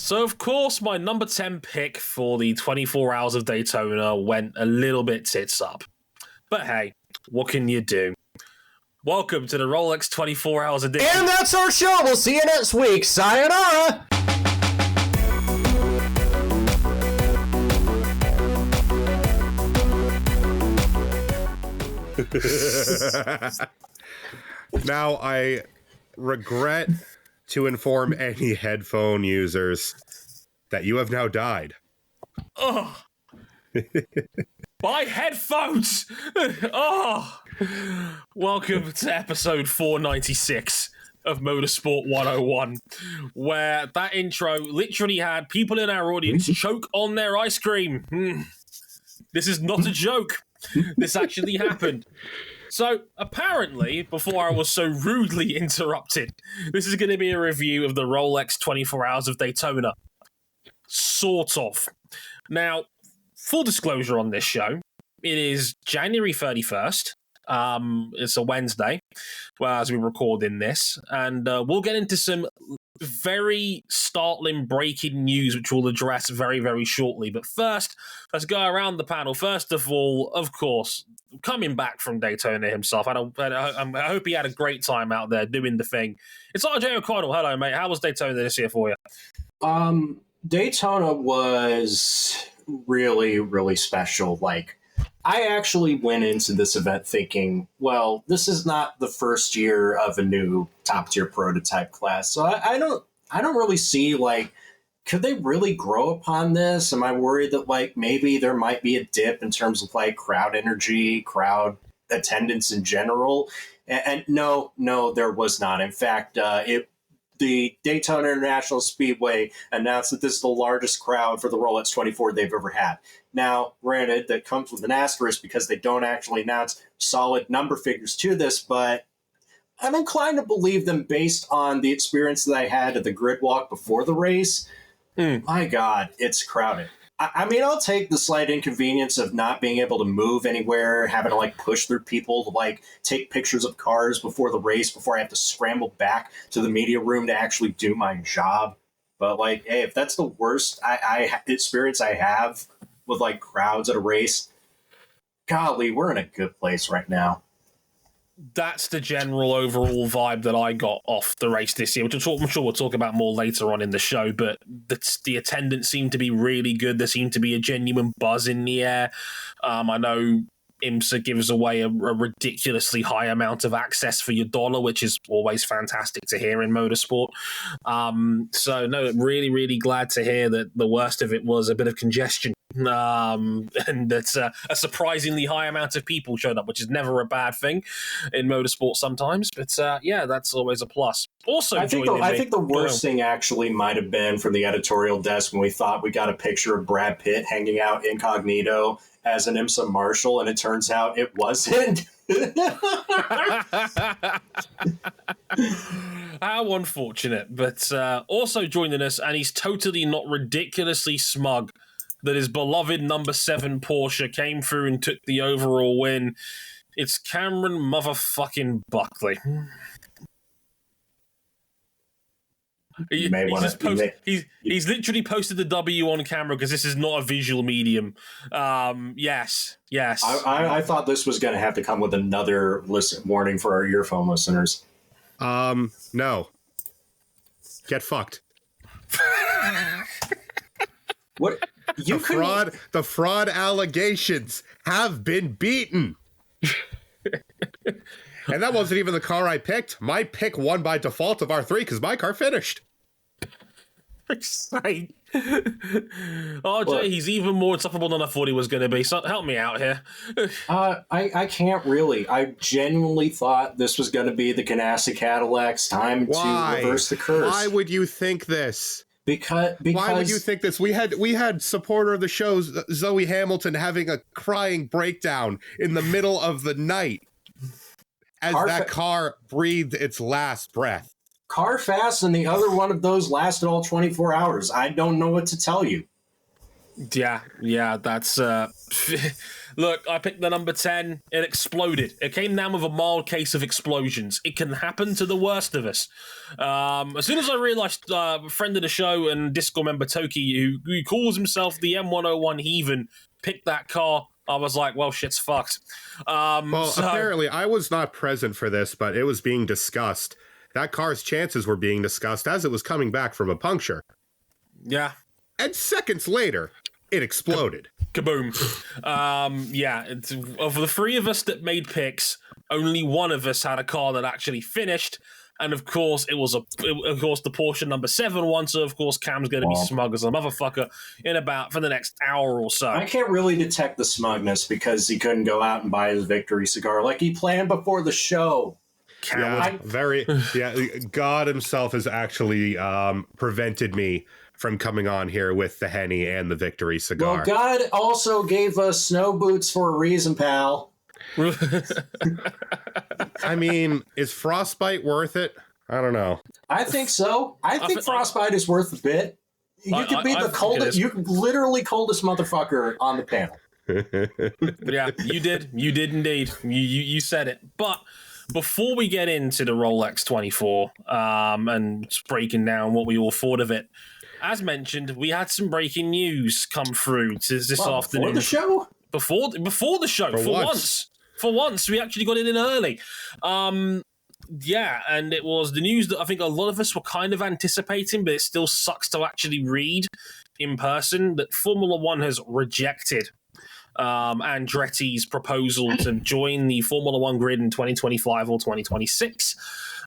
So, of course, my number 10 pick for the 24 Hours of Daytona went a little bit tits up. But hey, what can you do? Welcome to the Rolex 24 Hours edition. And that's our show. We'll see you next week. Sayonara. Now, I regret to inform any headphone users that you have now died. Oh, my headphones! Oh, welcome to episode 496 of Motorsport 101, where that intro literally had people in our audience choke on their ice cream. This is not a joke. This actually happened. So, apparently, before I was so rudely interrupted, this is going to be a review of the Rolex 24 Hours of Daytona. Sort of. Now, full disclosure on this show, it is January 31st. It's a Wednesday, as we record in this, and we'll get into some very startling breaking news, which we'll address very, very shortly. But first, let's go around the panel. First of all, of course, coming back from Daytona himself, I hope he had a great time out there doing the thing. It's RJ O'Connell. Hello, mate. How was Daytona this year for you? Daytona was really, really special. Like, I actually went into this event thinking, well, this is not the first year of a new top-tier prototype class. So I don't really see, like, could they really grow upon this? Am I worried that, like, maybe there might be a dip in terms of, like, crowd energy, crowd attendance in general? And no, there was not. In fact, the Daytona International Speedway announced that this is the largest crowd for the Rolex 24 they've ever had. Now, granted, that comes with an asterisk because they don't actually announce solid number figures to this, but I'm inclined to believe them based on the experience that I had at the grid walk before the race. My God, it's crowded. I mean, I'll take the slight inconvenience of not being able to move anywhere, having to, like, push through people to, like, take pictures of cars before the race, before I have to scramble back to the media room to actually do my job. But, like, hey, if that's the worst experience I have with, like, crowds at a race, golly, we're in a good place right now. That's the general overall vibe that I got off the race this year, which I'm sure we'll talk about more later on in the show, but the attendance seemed to be really good. There seemed to be a genuine buzz in the air. I know IMSA gives away a ridiculously high amount of access for your dollar, which is always fantastic to hear in motorsport. So, no, really, really glad to hear that the worst of it was a bit of congestion. And that a surprisingly high amount of people showed up, which is never a bad thing in motorsport sometimes. But yeah, that's always a plus. Also, I think the worst thing actually might have been from the editorial desk when we thought we got a picture of Brad Pitt hanging out incognito as an IMSA marshal, and it turns out it wasn't. How unfortunate. But also joining us, and he's totally not ridiculously smug that his beloved number 7 Porsche came through and took the overall win. It's Cameron motherfucking Buckley. He's literally posted the W on camera because this is not a visual medium. Yes. I thought this was going to have to come with another warning for our earphone listeners. No. Get fucked. What? The fraud allegations have been beaten. And that wasn't even the car I picked. My pick won by default of R3 because my car finished. RJ, he's even more insufferable than I thought he was going to be. So help me out here. I can't really. I genuinely thought this was going to be the Ganassi Cadillac's time to reverse the curse. Why would you think this? Because why would you think this? We had supporter of the show, Zoe Hamilton, having a crying breakdown in the middle of the night as that car breathed its last breath. Car fast, and the other one of those lasted all 24 hours. I don't know what to tell you. Yeah, that's look, I picked the number 10. It exploded. It came down with a mild case of explosions. It can happen to the worst of us. As soon as I realized a friend of the show and Discord member Toki, who calls himself the M101 Heathen, picked that car, I was like, well, shit's fucked. Apparently I was not present for this, but it was being discussed. That car's chances were being discussed as it was coming back from a puncture. Yeah. And seconds later, it exploded. Kaboom. Of the three of us that made picks, only one of us had a car that actually finished. And of course, it was the Porsche number 7 one. So of course, Cam's going to be smug as a motherfucker for the next hour or so. I can't really detect the smugness because he couldn't go out and buy his victory cigar like he planned before the show. God himself has actually prevented me from coming on here with the Henny and the victory cigar. Well, God also gave us snow boots for a reason, pal. I mean, is frostbite worth it? I don't know. I think so. I think frostbite is worth a bit. You could be the coldest, literally coldest motherfucker on the panel. Yeah, you did. You did indeed. You said it. But before we get into the Rolex 24 and breaking down what we all thought of it, as mentioned, we had some breaking news come through this afternoon. Before the show? Before the show. For once, we actually got it in early. And it was the news that I think a lot of us were kind of anticipating, but it still sucks to actually read in person, that Formula One has rejected Andretti's proposal to join the Formula One grid in 2025 or 2026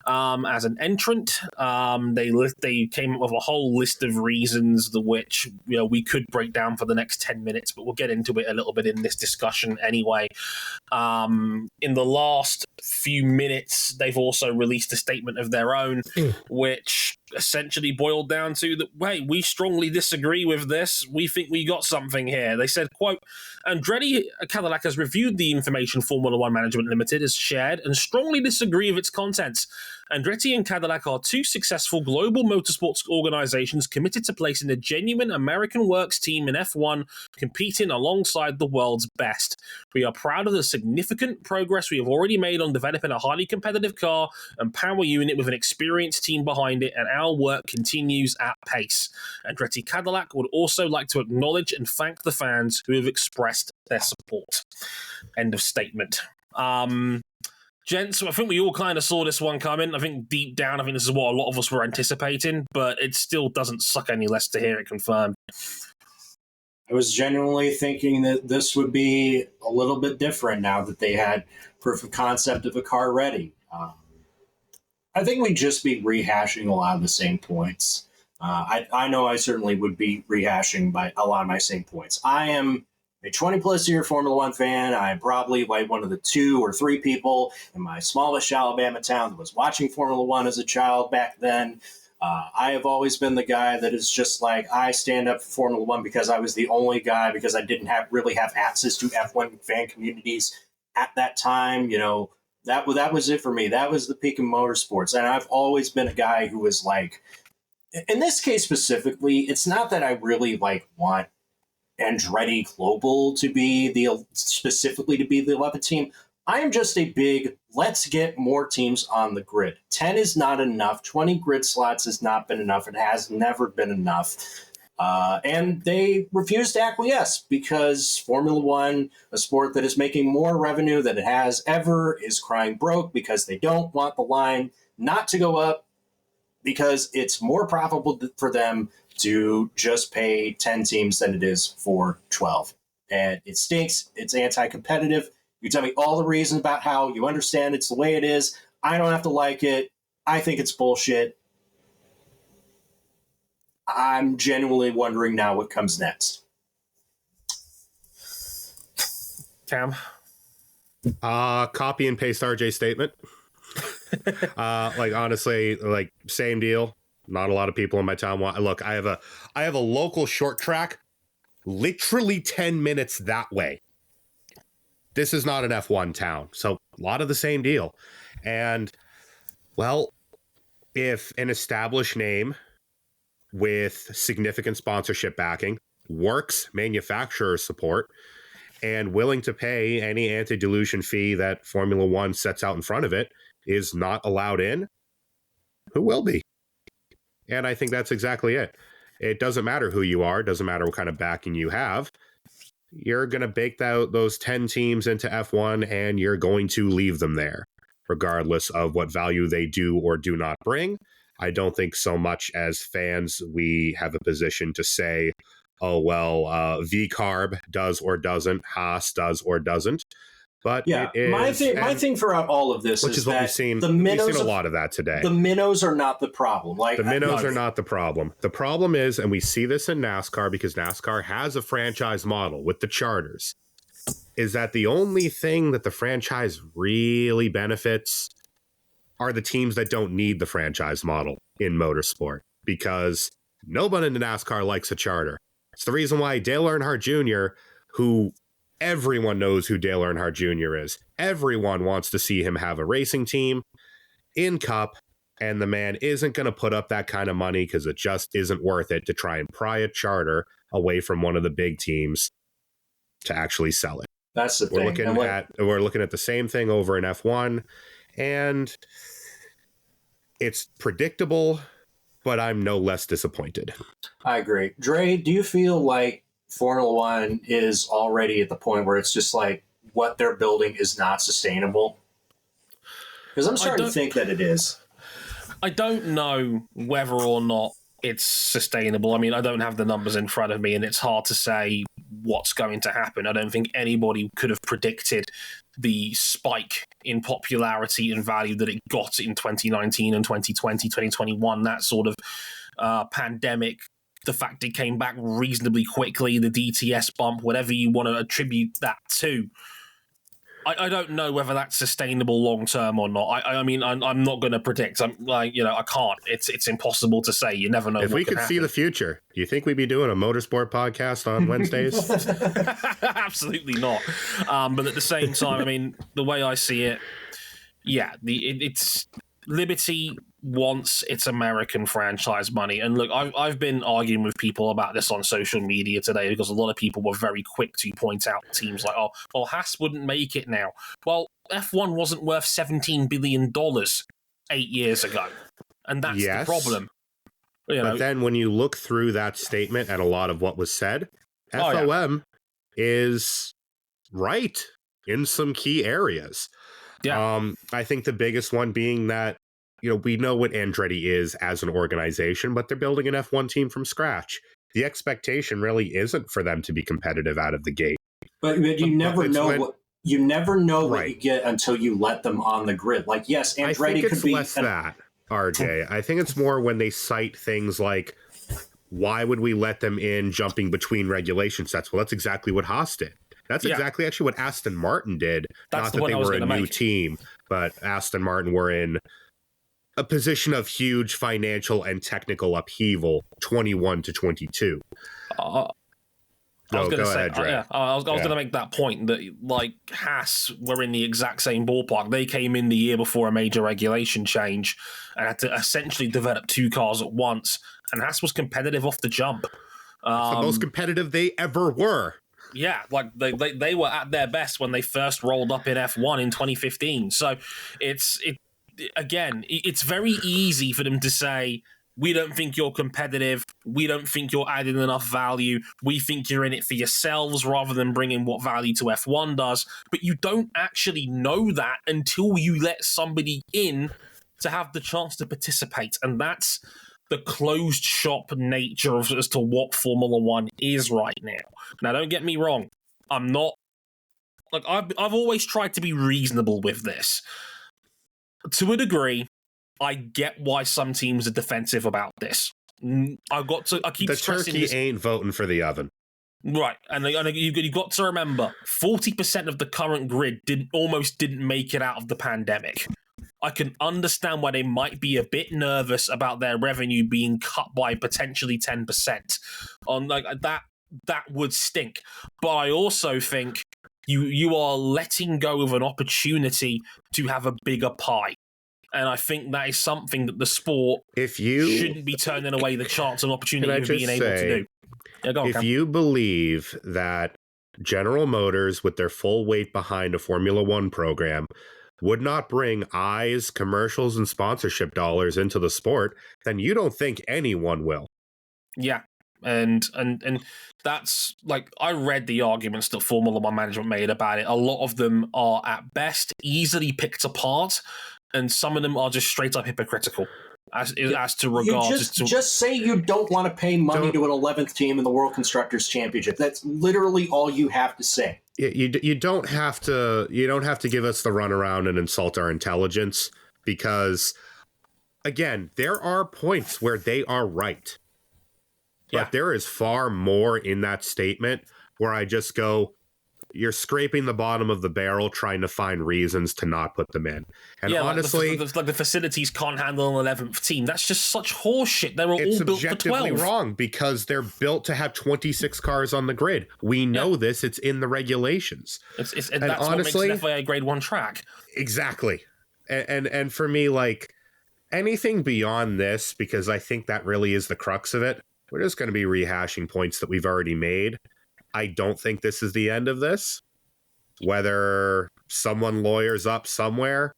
as an entrant. They came up with a whole list of reasons, which we could break down for the next 10 minutes, but we'll get into it a little bit in this discussion anyway. In the last few minutes, they've also released a statement of their own, which essentially boiled down to that, hey, we strongly disagree with this. We think we got something here. They said, quote, Andretti Cadillac has reviewed the information Formula One Management Limited has shared and strongly disagree with its contents. Andretti and Cadillac are two successful global motorsports organizations committed to placing a genuine American works team in F1 competing alongside the world's best. We are proud of the significant progress we have already made on developing a highly competitive car and power unit with an experienced team behind it, and our work continues at pace. Andretti Cadillac would also like to acknowledge and thank the fans who have expressed their support. End of statement. Gents, I think we all kind of saw this one coming. I think deep down, this is what a lot of us were anticipating, but it still doesn't suck any less to hear it confirmed. I was genuinely thinking that this would be a little bit different now that they had proof of concept of a car ready. I think we'd just be rehashing a lot of the same points. I know I certainly would be rehashing by a lot of my same points. I am a 20-plus year Formula One fan. I'm probably like one of the 2 or 3 people in my smallest Alabama town that was watching Formula One as a child back then. I have always been the guy that is just like, I stand up for Formula One because I was the only guy, because I didn't really have access to F1 fan communities at that time. That was it for me. That was the peak of motorsports. And I've always been a guy who was like, in this case specifically, it's not that I really want Andretti Global to be specifically to be the 11th team. I am just a big, let's get more teams on the grid. 10 is not enough. 20 grid slots has not been enough. It has never been enough. And they refused to acquiesce because Formula One, a sport that is making more revenue than it has ever, is crying broke because they don't want the line not to go up, because it's more profitable for them to just pay 10 teams than it is for 12. And it stinks. It's anti-competitive. You tell me all the reasons about how you understand it's the way it is. I don't have to like it. I think it's bullshit. I'm genuinely wondering now what comes next. Cam? Copy and paste RJ's statement. Honestly, same deal. Not a lot of people in my town want. Look, I have a local short track, literally 10 minutes that way. This is not an F1 town, so a lot of the same deal. And, well, if an established name with significant sponsorship backing works manufacturer support and willing to pay any anti-dilution fee that Formula One sets out in front of it, is not allowed in, who will be? And I think that's exactly it. It doesn't matter who you are. It doesn't matter what kind of backing you have. You're going to bake those 10 teams into F1 and you're going to leave them there, regardless of what value they do or do not bring. I don't think so much as fans we have a position to say, oh, well, V-Carb does or doesn't, Haas does or doesn't. But yeah, it is, my thing throughout all of this is that what we've seen a lot of that today. The minnows are not the problem. The minnows are not the problem. The problem is, and we see this in NASCAR because NASCAR has a franchise model with the charters, is that the only thing that the franchise really benefits are the teams that don't need the franchise model in motorsport, because nobody in NASCAR likes a charter. It's the reason why Dale Earnhardt Jr., who everyone knows who Dale Earnhardt Jr. is. Everyone wants to see him have a racing team in Cup, and the man isn't going to put up that kind of money because it just isn't worth it to try and pry a charter away from one of the big teams to actually sell it. That's the thing. We're looking at the same thing over in F1, and it's predictable, but I'm no less disappointed. I agree. Dre, do you feel like Formula One is already at the point where it's just like what they're building is not sustainable? Because I'm starting to think that it is. I don't know whether or not it's sustainable. I mean, I don't have the numbers in front of me, and it's hard to say what's going to happen. I don't think anybody could have predicted the spike in popularity and value that it got in 2019 and 2020, 2021, that sort of pandemic. The fact it came back reasonably quickly, the DTS bump, whatever you want to attribute that to. I don't know whether that's sustainable long term or not. I mean, I'm not going to predict. I'm like, I can't. It's impossible to say. You never know. If we could see the future, do you think we'd be doing a motorsport podcast on Wednesdays? Absolutely not. But at the same time, I mean, the way I see it, yeah, it's Liberty wants its American franchise money. And look, I've been arguing with people about this on social media today because a lot of people were very quick to point out teams like, oh, well, Haas wouldn't make it now. Well, F1 wasn't worth $17 billion 8 years ago. And that's the problem. But then when you look through that statement and a lot of what was said, FOM is right in some key areas. Yeah. I think the biggest one being that, we know what Andretti is as an organization, but they're building an F1 team from scratch. The expectation really isn't for them to be competitive out of the gate. But you never know what you get until you let them on the grid. Like, yes, Andretti I think could it's be less that, RJ. I think it's more when they cite things like, why would we let them in jumping between regulation sets? Well, that's exactly what Haas did. That's exactly actually what Aston Martin did. That's Not that they were a new team, but Aston Martin were in a position of huge financial and technical upheaval 21 to 22. I was going to make that point that, like, Haas were in the exact same ballpark. They came in the year before a major regulation change and had to essentially develop two cars at once. And Haas was competitive off the jump. It's the most competitive they ever were. Yeah, like they were at their best when they first rolled up in F1 in 2015. So it's very easy for them to say, we don't think you're competitive. We don't think you're adding enough value. We think you're in it for yourselves rather than bringing what value to F1 does. But you don't actually know that until you let somebody in to have the chance to participate. And that's the closed shop nature of as to what Formula One is right now. Now, don't get me wrong. I'm not like I've always tried to be reasonable with this. To a degree, I get why some teams are defensive about this. I keep the stressing turkey this. Ain't voting for the oven. Right, and you've got to remember, 40% of the current grid almost didn't make it out of the pandemic. I can understand why they might be a bit nervous about their revenue being cut by potentially 10%. On like that would stink. But I also think you are letting go of an opportunity to have a bigger pie. And I think that is something that the sport shouldn't be turning away the chance and opportunity of being able to do. Yeah, go on, If Cam. you believe that General Motors, with their full weight behind a Formula One program, would not bring eyes, commercials, and sponsorship dollars into the sport, then you don't think anyone will. Yeah. And that's like, I read the arguments that Formula One management made about it. A lot of them are at best easily picked apart, and some of them are just straight up hypocritical as to regards. Just say you don't want to pay money to an 11th team in the World Constructors Championship. That's literally all you have to say. You don't have to give us the runaround and insult our intelligence, because again, there are points where they are right. But there is far more in that statement where I just go, you're scraping the bottom of the barrel trying to find reasons to not put them in. And honestly, like the facilities can't handle an 11th team. That's just such horseshit. They were all built for 12. It's objectively wrong, because they're built to have 26 cars on the grid. We know this. It's in the regulations. And that's honestly, what makes an FIA Grade 1 track. Exactly. And for me, like, anything beyond this, because I think that really is the crux of it, we're just going to be rehashing points that we've already made. I don't think this is the end of this. Whether someone lawyers up somewhere,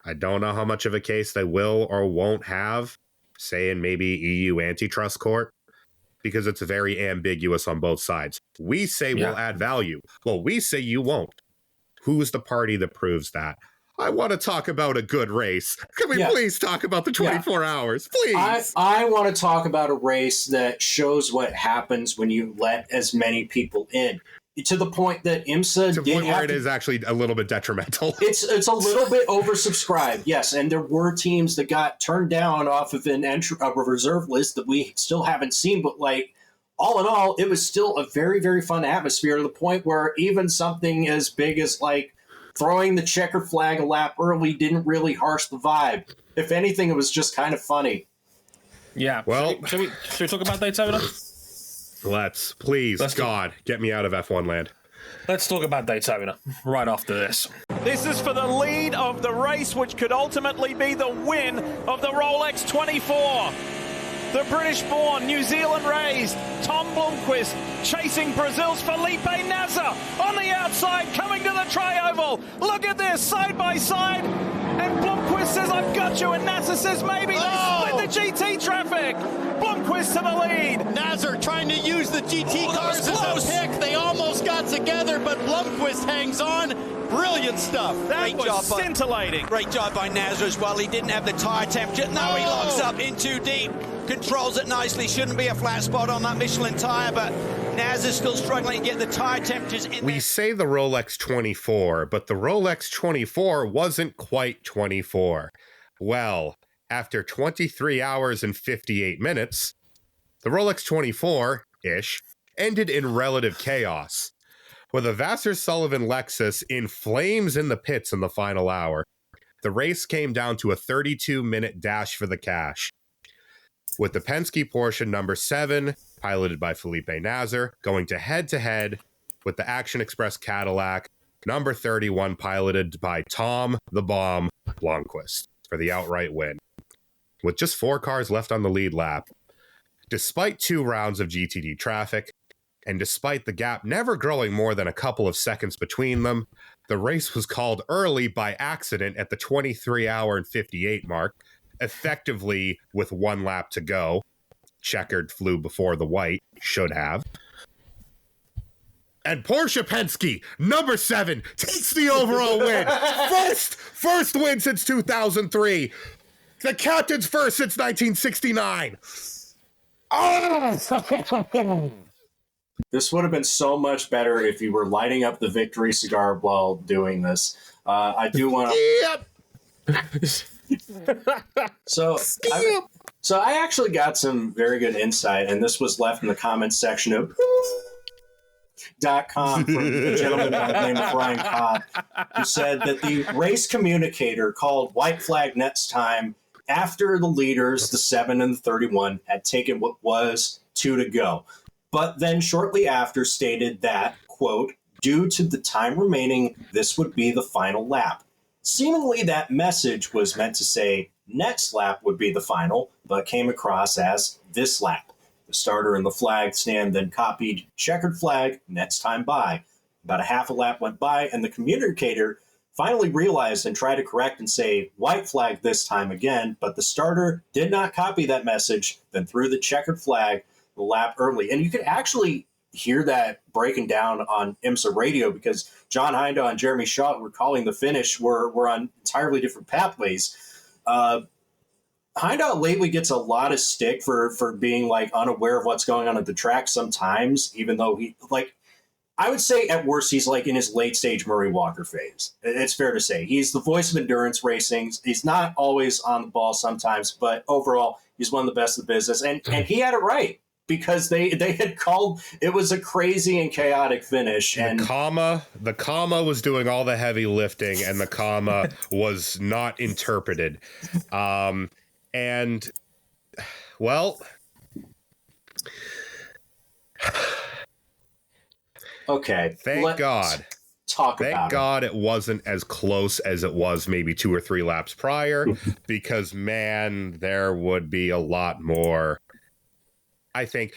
I don't know how much of a case they will or won't have, say in maybe EU antitrust court, because it's very ambiguous on both sides. We say we'll add value. Well, we say you won't. Who's the party that proves that? I want to talk about a good race. Can we please talk about the 24 hours, please? I want to talk about a race that shows what happens when you let as many people in. To the point that IMSA it is actually a little bit detrimental. It's a little bit oversubscribed, yes, and there were teams that got turned down off of a reserve list that we still haven't seen. But like, all in all, it was still a very, very fun atmosphere, to the point where even something as big as like throwing the checker flag a lap early didn't really harsh the vibe. If anything, it was just kind of funny. Yeah. Well, should we talk about Daytona? Let's God, get me out of F1 land. Let's talk about Daytona right after this. This is for the lead of the race, which could ultimately be the win of the Rolex 24. The British-born, New Zealand-raised Tom Blomqvist chasing Brazil's Felipe Nasr on the outside, coming to the tri-oval. Look at this, side by side. And Blomqvist says, I've got you. And Nasr says, maybe. They split the GT traffic. Blomqvist to the lead. Nasr trying to use the GT cars as a pick. They almost got together, but Blomqvist hangs on. Brilliant stuff. That was scintillating. Great job by Nasr as well. He didn't have the tire temperature. Now he locks up in too deep. Controls it nicely. Shouldn't be a flat spot on that Michelin tire, but Nasr's still struggling to get the tire temperatures in. We say the Rolex 24, but the Rolex 24 wasn't quite 24. Well, after 23 hours and 58 minutes, the Rolex 24-ish ended in relative chaos, with a Vasser-Sullivan Lexus in flames in the pits in the final hour. The race came down to a 32-minute dash for the cash, with the Penske Porsche number 7, piloted by Felipe Nasr, going to head-to-head with the Action Express Cadillac, number 31, piloted by Tom the Bomb Blomqvist, for the outright win. With just 4 cars left on the lead lap, despite 2 rounds of GTD traffic, and despite the gap never growing more than a couple of seconds between them, the race was called early by accident at the 23-hour and 58 mark, effectively with 1 lap to go. Checkered flew before the white, should have. And Porsche Penske, number 7, takes the overall win. First win since 2003. The captain's first since 1969. Oh! This would have been so much better if you were lighting up the victory cigar while doing this. I do want to... Yep. So I actually got some very good insight, and this was left in the comments section of .com from a gentleman by the name of Brian Cobb, who said that the race communicator called white flag next time after the leaders, the 7 and the 31, had taken what was 2 to go. But then shortly after stated that, quote, due to the time remaining, this would be the final lap. Seemingly that message was meant to say next lap would be the final, but came across as this lap. The starter and the flag stand then copied checkered flag, next time by. About a half a lap went by, and the communicator finally realized and tried to correct and say white flag this time again, but the starter did not copy that message, then threw the checkered flag the lap early. And you could actually hear that breaking down on IMSA radio because John Hindhaugh and Jeremy Shaw were calling the finish were on entirely different pathways. Hindhaugh lately gets a lot of stick for being like unaware of what's going on at the track sometimes, even though he like I would say at worst he's like in his late stage Murray Walker phase. It's fair to say he's the voice of endurance racing. He's not always on the ball sometimes, but overall he's one of the best in the business. And he had it right because they had called it was a crazy and chaotic finish. And the comma was doing all the heavy lifting, and the comma was not interpreted. And well. Okay. Thank God. Talk Thank about God it wasn't as close as it was maybe 2 or 3 laps prior, because, man, there would be a lot more. I think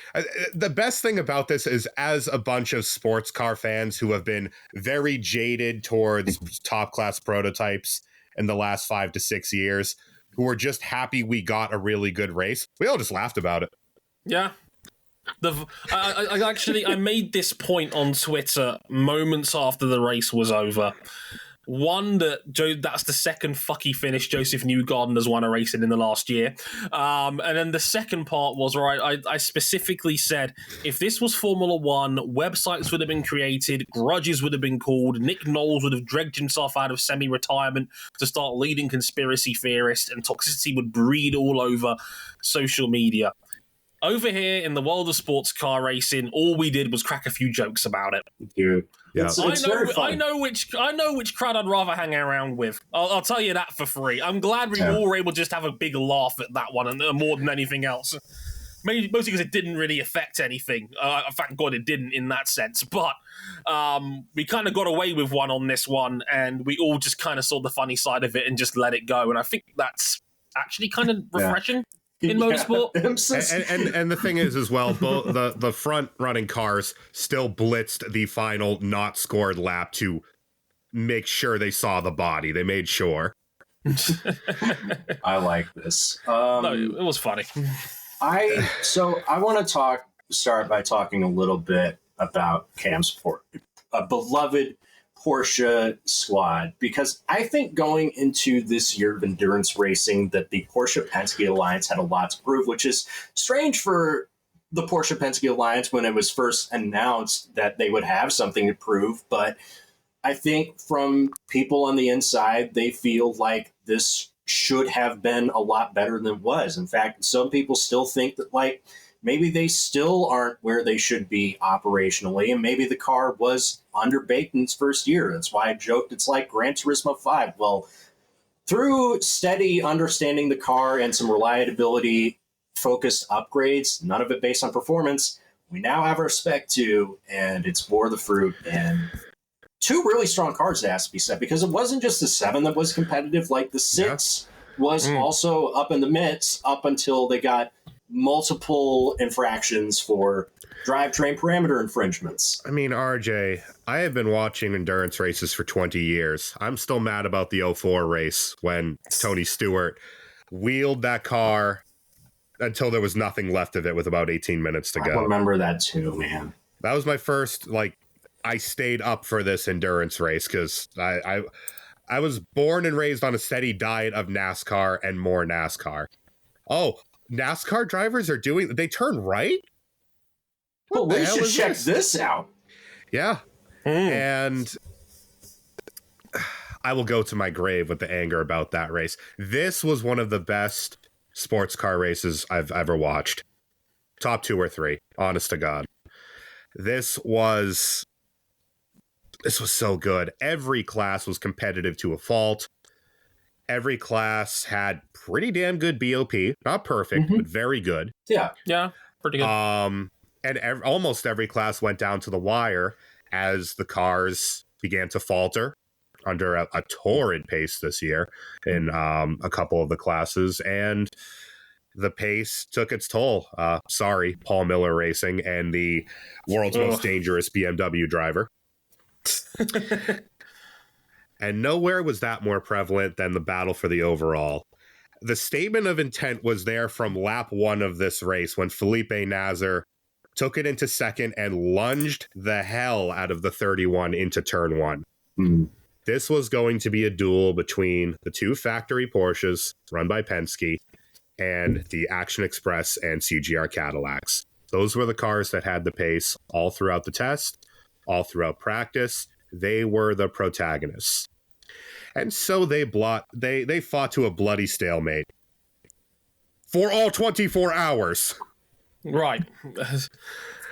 the best thing about this is, as a bunch of sports car fans who have been very jaded towards top class prototypes in the last 5 to 6 years, who are just happy we got a really good race, we all just laughed about it. Yeah. I made this point on Twitter moments after the race was over. One, that's the second fucky finish Joseph Newgarden has won a race in the last year. And then the second part was, right, I specifically said, if this was Formula One, websites would have been created, grudges would have been called, Nick Knowles would have dragged himself out of semi-retirement to start leading conspiracy theorists, and toxicity would breed all over social media. Over here in the world of sports car racing, all we did was crack a few jokes about it. Dude, yeah. I know which crowd I'd rather hang around with. I'll tell you that for free. I'm glad we all were able to just have a big laugh at that one, and more than anything else. Mostly because it didn't really affect anything. Thank God it didn't in that sense. But we kind of got away with one on this one, and we all just kind of saw the funny side of it and just let it go. And I think that's actually kind of refreshing. In motorsport. And the thing is as well, both the front running cars still blitzed the final not scored lap to make sure they saw the body. They made sure. I like this. No, it was funny. I want to start by talking a little bit about Cam's Sport, a beloved Porsche squad, because I think going into this year of endurance racing that the Porsche Penske Alliance had a lot to prove, which is strange for the Porsche Penske Alliance when it was first announced that they would have something to prove. But I think from people on the inside, they feel like this should have been a lot better than it was. In fact, some people still think that maybe they still aren't where they should be operationally, and maybe the car was underbaked in its first year. That's why I joked it's like Gran Turismo 5. Well, through steady understanding the car and some reliability-focused upgrades, none of it based on performance, we now have our Spec 2, and it's bore the fruit. And 2 really strong cars, it has to be said, because it wasn't just the 7 that was competitive. Like the 6 was also up in the midst up until they got multiple infractions for drivetrain parameter infringements. I mean, RJ, I have been watching endurance races for 20 years. I'm still mad about the 04 race when Tony Stewart wheeled that car until there was nothing left of it with about 18 minutes to go. I remember that too, man. That was my first, I stayed up for this endurance race because I was born and raised on a steady diet of NASCAR and more NASCAR. Oh, NASCAR drivers they turn right? Well, we should check this out. Yeah. And I will go to my grave with the anger about that race. This was one of the best sports car races I've ever watched. Top 2 or 3, honest to God. This was so good. Every class was competitive to a fault. Every class had pretty damn good BOP. Not perfect, but very good. Yeah. Yeah, pretty good. And almost every class went down to the wire as the cars began to falter under a torrid pace this year in a couple of the classes. And the pace took its toll. Sorry, Paul Miller Racing and the world's most dangerous BMW driver. And nowhere was that more prevalent than the battle for the overall. The statement of intent was there from lap 1 of this race when Felipe Nasr took it into second and lunged the hell out of the 31 into turn 1. Mm. This was going to be a duel between the 2 factory Porsches run by Penske and the Action Express and CGR Cadillacs. Those were the cars that had the pace all throughout the test, all throughout practice. They were the protagonists. And so they fought to a bloody stalemate for all 24 hours. Right.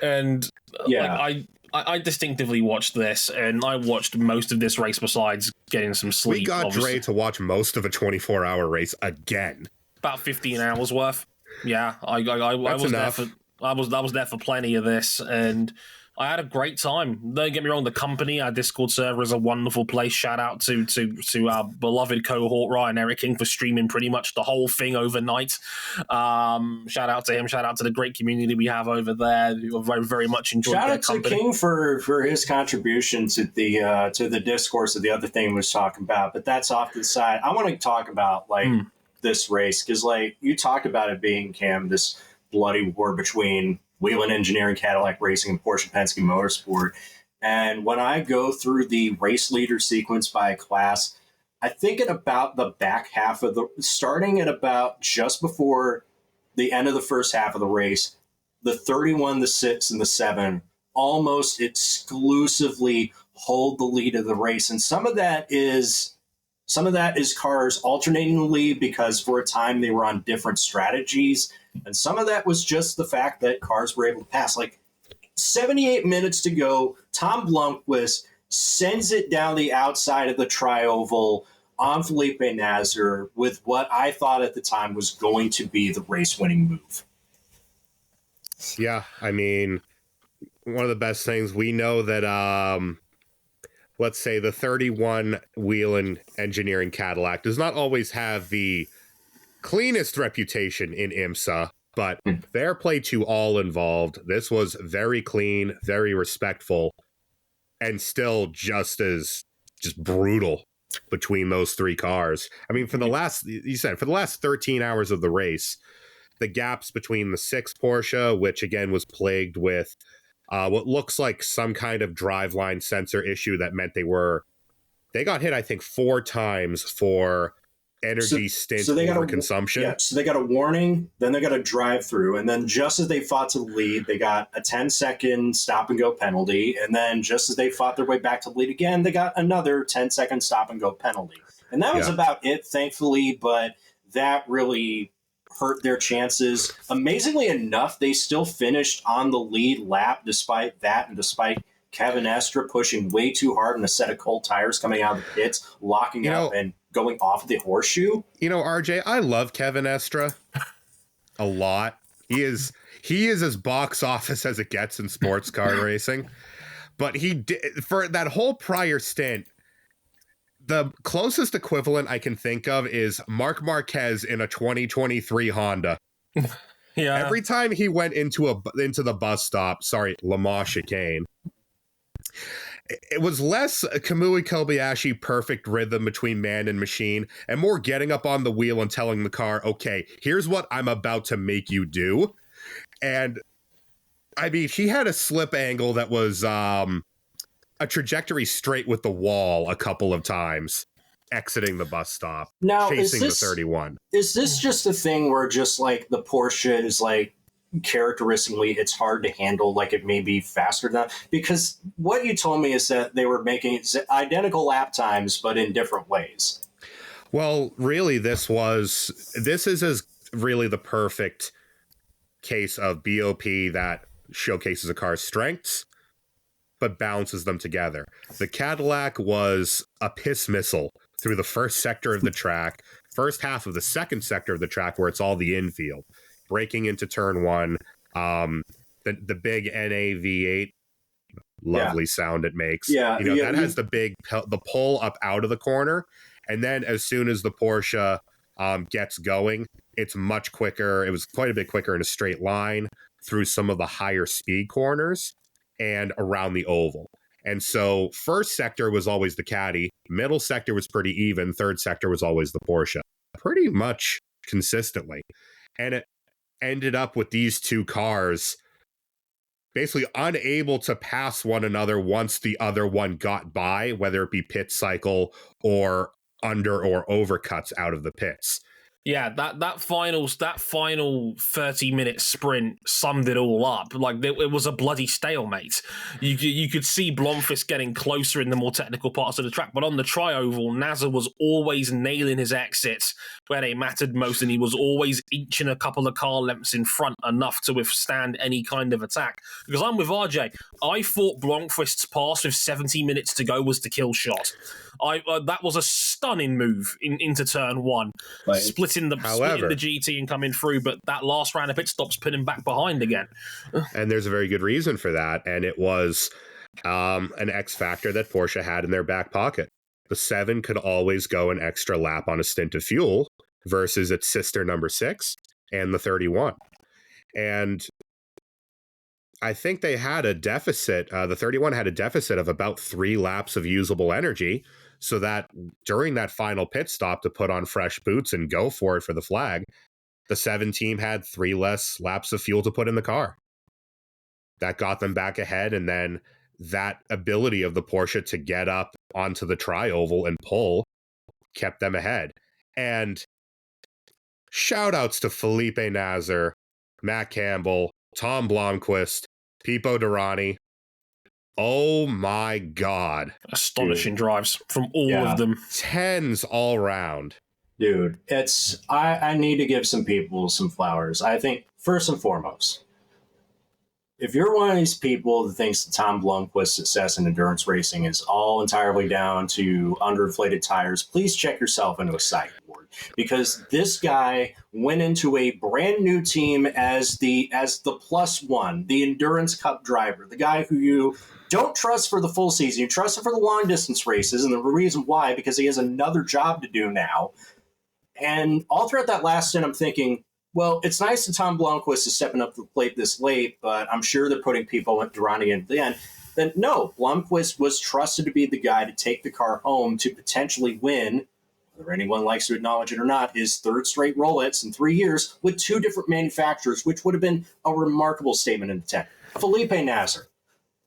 And I distinctively watched this, and I watched most of this race besides getting some sleep. We got Dre to watch most of a 24-hour race again. About 15 hours worth. Yeah, I was enough. I was there for plenty of this, and I had a great time. Don't get me wrong, the company, our Discord server, is a wonderful place. Shout out to our beloved cohort Ryan Eric King for streaming pretty much the whole thing overnight. Shout out to him. Shout out to the great community we have over there who very, very much enjoyed their company. Shout out to King for his contribution to the discourse of the other thing we was talking about, but that's off to the side. I want to talk about this race because you talked about it being, Cam, this bloody war between Whelen Engineering, Cadillac Racing, and Porsche Penske Motorsport. And when I go through the race leader sequence by class, I think at about the back half of starting at about just before the end of the first half of the race, the 31, the 6, and the 7 almost exclusively hold the lead of the race. And some of that is cars alternating the lead because for a time they were on different strategies. And some of that was just the fact that cars were able to pass. 78 minutes to go, Tom Blomqvist sends it down the outside of the tri-oval on Felipe Nasr with what I thought at the time was going to be the race-winning move. Yeah, I mean, one of the best things, we know that, let's say the 31 Whelen Engineering Cadillac does not always have the cleanest reputation in IMSA, but fair play to all involved. This was very clean, very respectful, and still just brutal between those 3 cars. I mean, for the last 13 hours of the race, the gaps between the 6 Porsche, which again was plagued with what looks like some kind of driveline sensor issue that meant they got hit, I think, 4 times for energy stint over consumption. Yeah, so they got a warning, then they got a drive-through, and then just as they fought to the lead, they got a 10-second stop-and-go penalty, and then just as they fought their way back to the lead again, they got another 10-second stop-and-go penalty. And that was about it, thankfully, but that really hurt their chances. Amazingly enough, they still finished on the lead lap despite that, and despite Kevin Estre pushing way too hard in a set of cold tires coming out of the pits, locking up and going off of the horseshoe. RJ, I love Kevin Estre a lot. He is as box office as it gets in sports car racing. But he did, for that whole prior stint, the closest equivalent I can think of is Marc Marquez in a 2023 Honda. Yeah. Every time he went into the bus stop, Le Mans chicane, it was less Kamui Kobayashi perfect rhythm between man and machine and more getting up on the wheel and telling the car, okay, here's what I'm about to make you do. And I mean, he had a slip angle that was a trajectory straight with the wall a couple of times, exiting the bus stop, now, chasing the 31. Is this just a thing where just the Porsche is characteristically it's hard to handle, it may be faster than, because what you told me is that they were making identical lap times but in different ways? Well, really, this is really the perfect case of BOP that showcases a car's strengths but balances them together. The Cadillac was a piss missile through the first sector of the track, first half of the second sector of the track where it's all the infield. Breaking into turn 1, the big NA V8, lovely sound it makes. Yeah, that has the pull up out of the corner, and then as soon as the Porsche gets going, it's much quicker. It was quite a bit quicker in a straight line through some of the higher speed corners and around the oval. And so first sector was always the Caddy, middle sector was pretty even, third sector was always the Porsche, pretty much consistently. And it ended up with these two cars basically unable to pass one another once the other one got by, whether it be pit cycle or under or overcuts out of the pits. Yeah, that final 30-minute sprint summed it all up. Like, it was a bloody stalemate. You could see Blomqvist getting closer in the more technical parts of the track, but on the tri-oval, Nasr was always nailing his exits where they mattered most, and he was always inching a couple of car lengths in front, enough to withstand any kind of attack. Because I'm with RJ. I thought Blomqvist's pass with 70 minutes to go was the kill shot. That was a stunning move into turn one, splitting the GT and coming through, but that last round of pit stops put him back behind again. And there's a very good reason for that, and it was an X factor that Porsche had in their back pocket. The 7 could always go an extra lap on a stint of fuel versus its sister number 6 and the 31. And I think they had a deficit. The 31 had a deficit of about 3 laps of usable energy, so that during that final pit stop to put on fresh boots and go for it for the flag, the 7 team had 3 less laps of fuel to put in the car. That got them back ahead, and then that ability of the Porsche to get up onto the tri-oval and pull kept them ahead. And shout outs to Felipe Nasr, Matt Campbell, Tom Blomqvist, Pipo Derani. Oh my God. Astonishing drives from all of them. 10s all round. Dude, I need to give some people some flowers. I think, first and foremost, if you're one of these people that thinks that Tom Blomqvist's success in endurance racing is all entirely down to underinflated tires, please check yourself into a psych ward, because this guy went into a brand new team as the +1, the Endurance Cup driver, the guy who you don't trust for the full season. You trust him for the long distance races, and the reason why, because he has another job to do now. And all throughout that last stint, I'm thinking, well, it's nice that Tom Blomqvist is stepping up to the plate this late, but I'm sure they're putting people at Durrani in at the end. Then no, Blomqvist was trusted to be the guy to take the car home to potentially win, whether anyone likes to acknowledge it or not, his 3rd straight Rolex in 3 years with 2 different manufacturers, which would have been a remarkable statement in the 10. Felipe Nasr,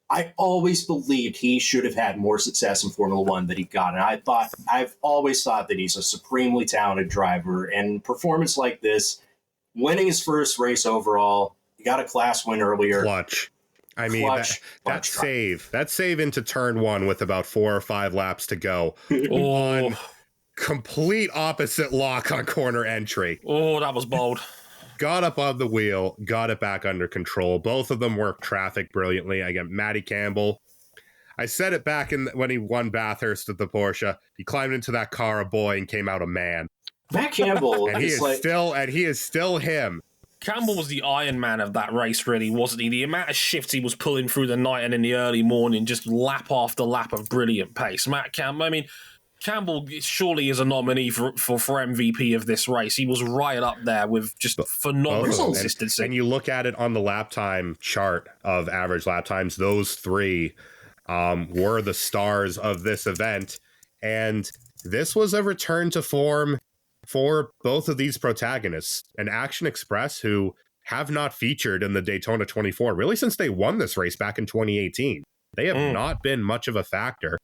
I always believed he should have had more success in Formula One than he got. And I've always thought that he's a supremely talented driver. And performance like this, winning his first race overall, he got a class win earlier. Clutch. I mean, that save into turn 1 with about 4 or 5 laps to go. On complete opposite lock on corner entry. Oh, that was bold. Got up on the wheel, got it back under control. Both of them worked traffic brilliantly. Again, Matty Campbell, I said it back when he won Bathurst at the Porsche. He climbed into that car a boy and came out a man. Matt Campbell, and he is still him. Campbell was the Iron Man of that race, really, wasn't he? The amount of shifts he was pulling through the night and in the early morning, just lap after lap of brilliant pace. Campbell surely is a nominee for MVP of this race. He was right up there with just phenomenal consistency. And you look at it on the lap time chart of average lap times, those 3 were the stars of this event. And this was a return to form for both of these protagonists. And Action Express, who have not featured in the Daytona 24 really since they won this race back in 2018. They have not been much of a factor.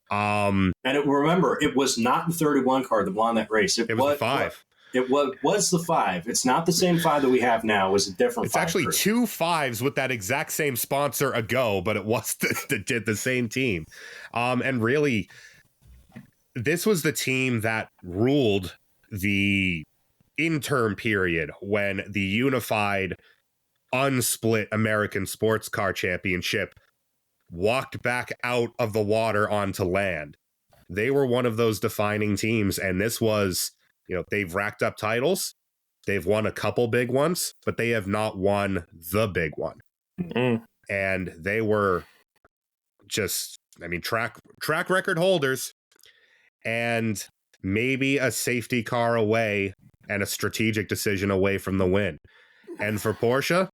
And remember, it was not the 31 car that won that race. It was the 5. It was the 5. It's not the same 5 that we have now. It was a different 5. It's actually crew. 2 5s with that exact same sponsor ago, but it was the same team. And really, this was the team that ruled the interim period when the unified, unsplit American Sports Car Championship walked back out of the water onto land. They were one of those defining teams, and this was, they've racked up titles. They've won a couple big ones, but they have not won the big one. And they were just, track record holders, and maybe a safety car away and a strategic decision away from the win. And for Porsche,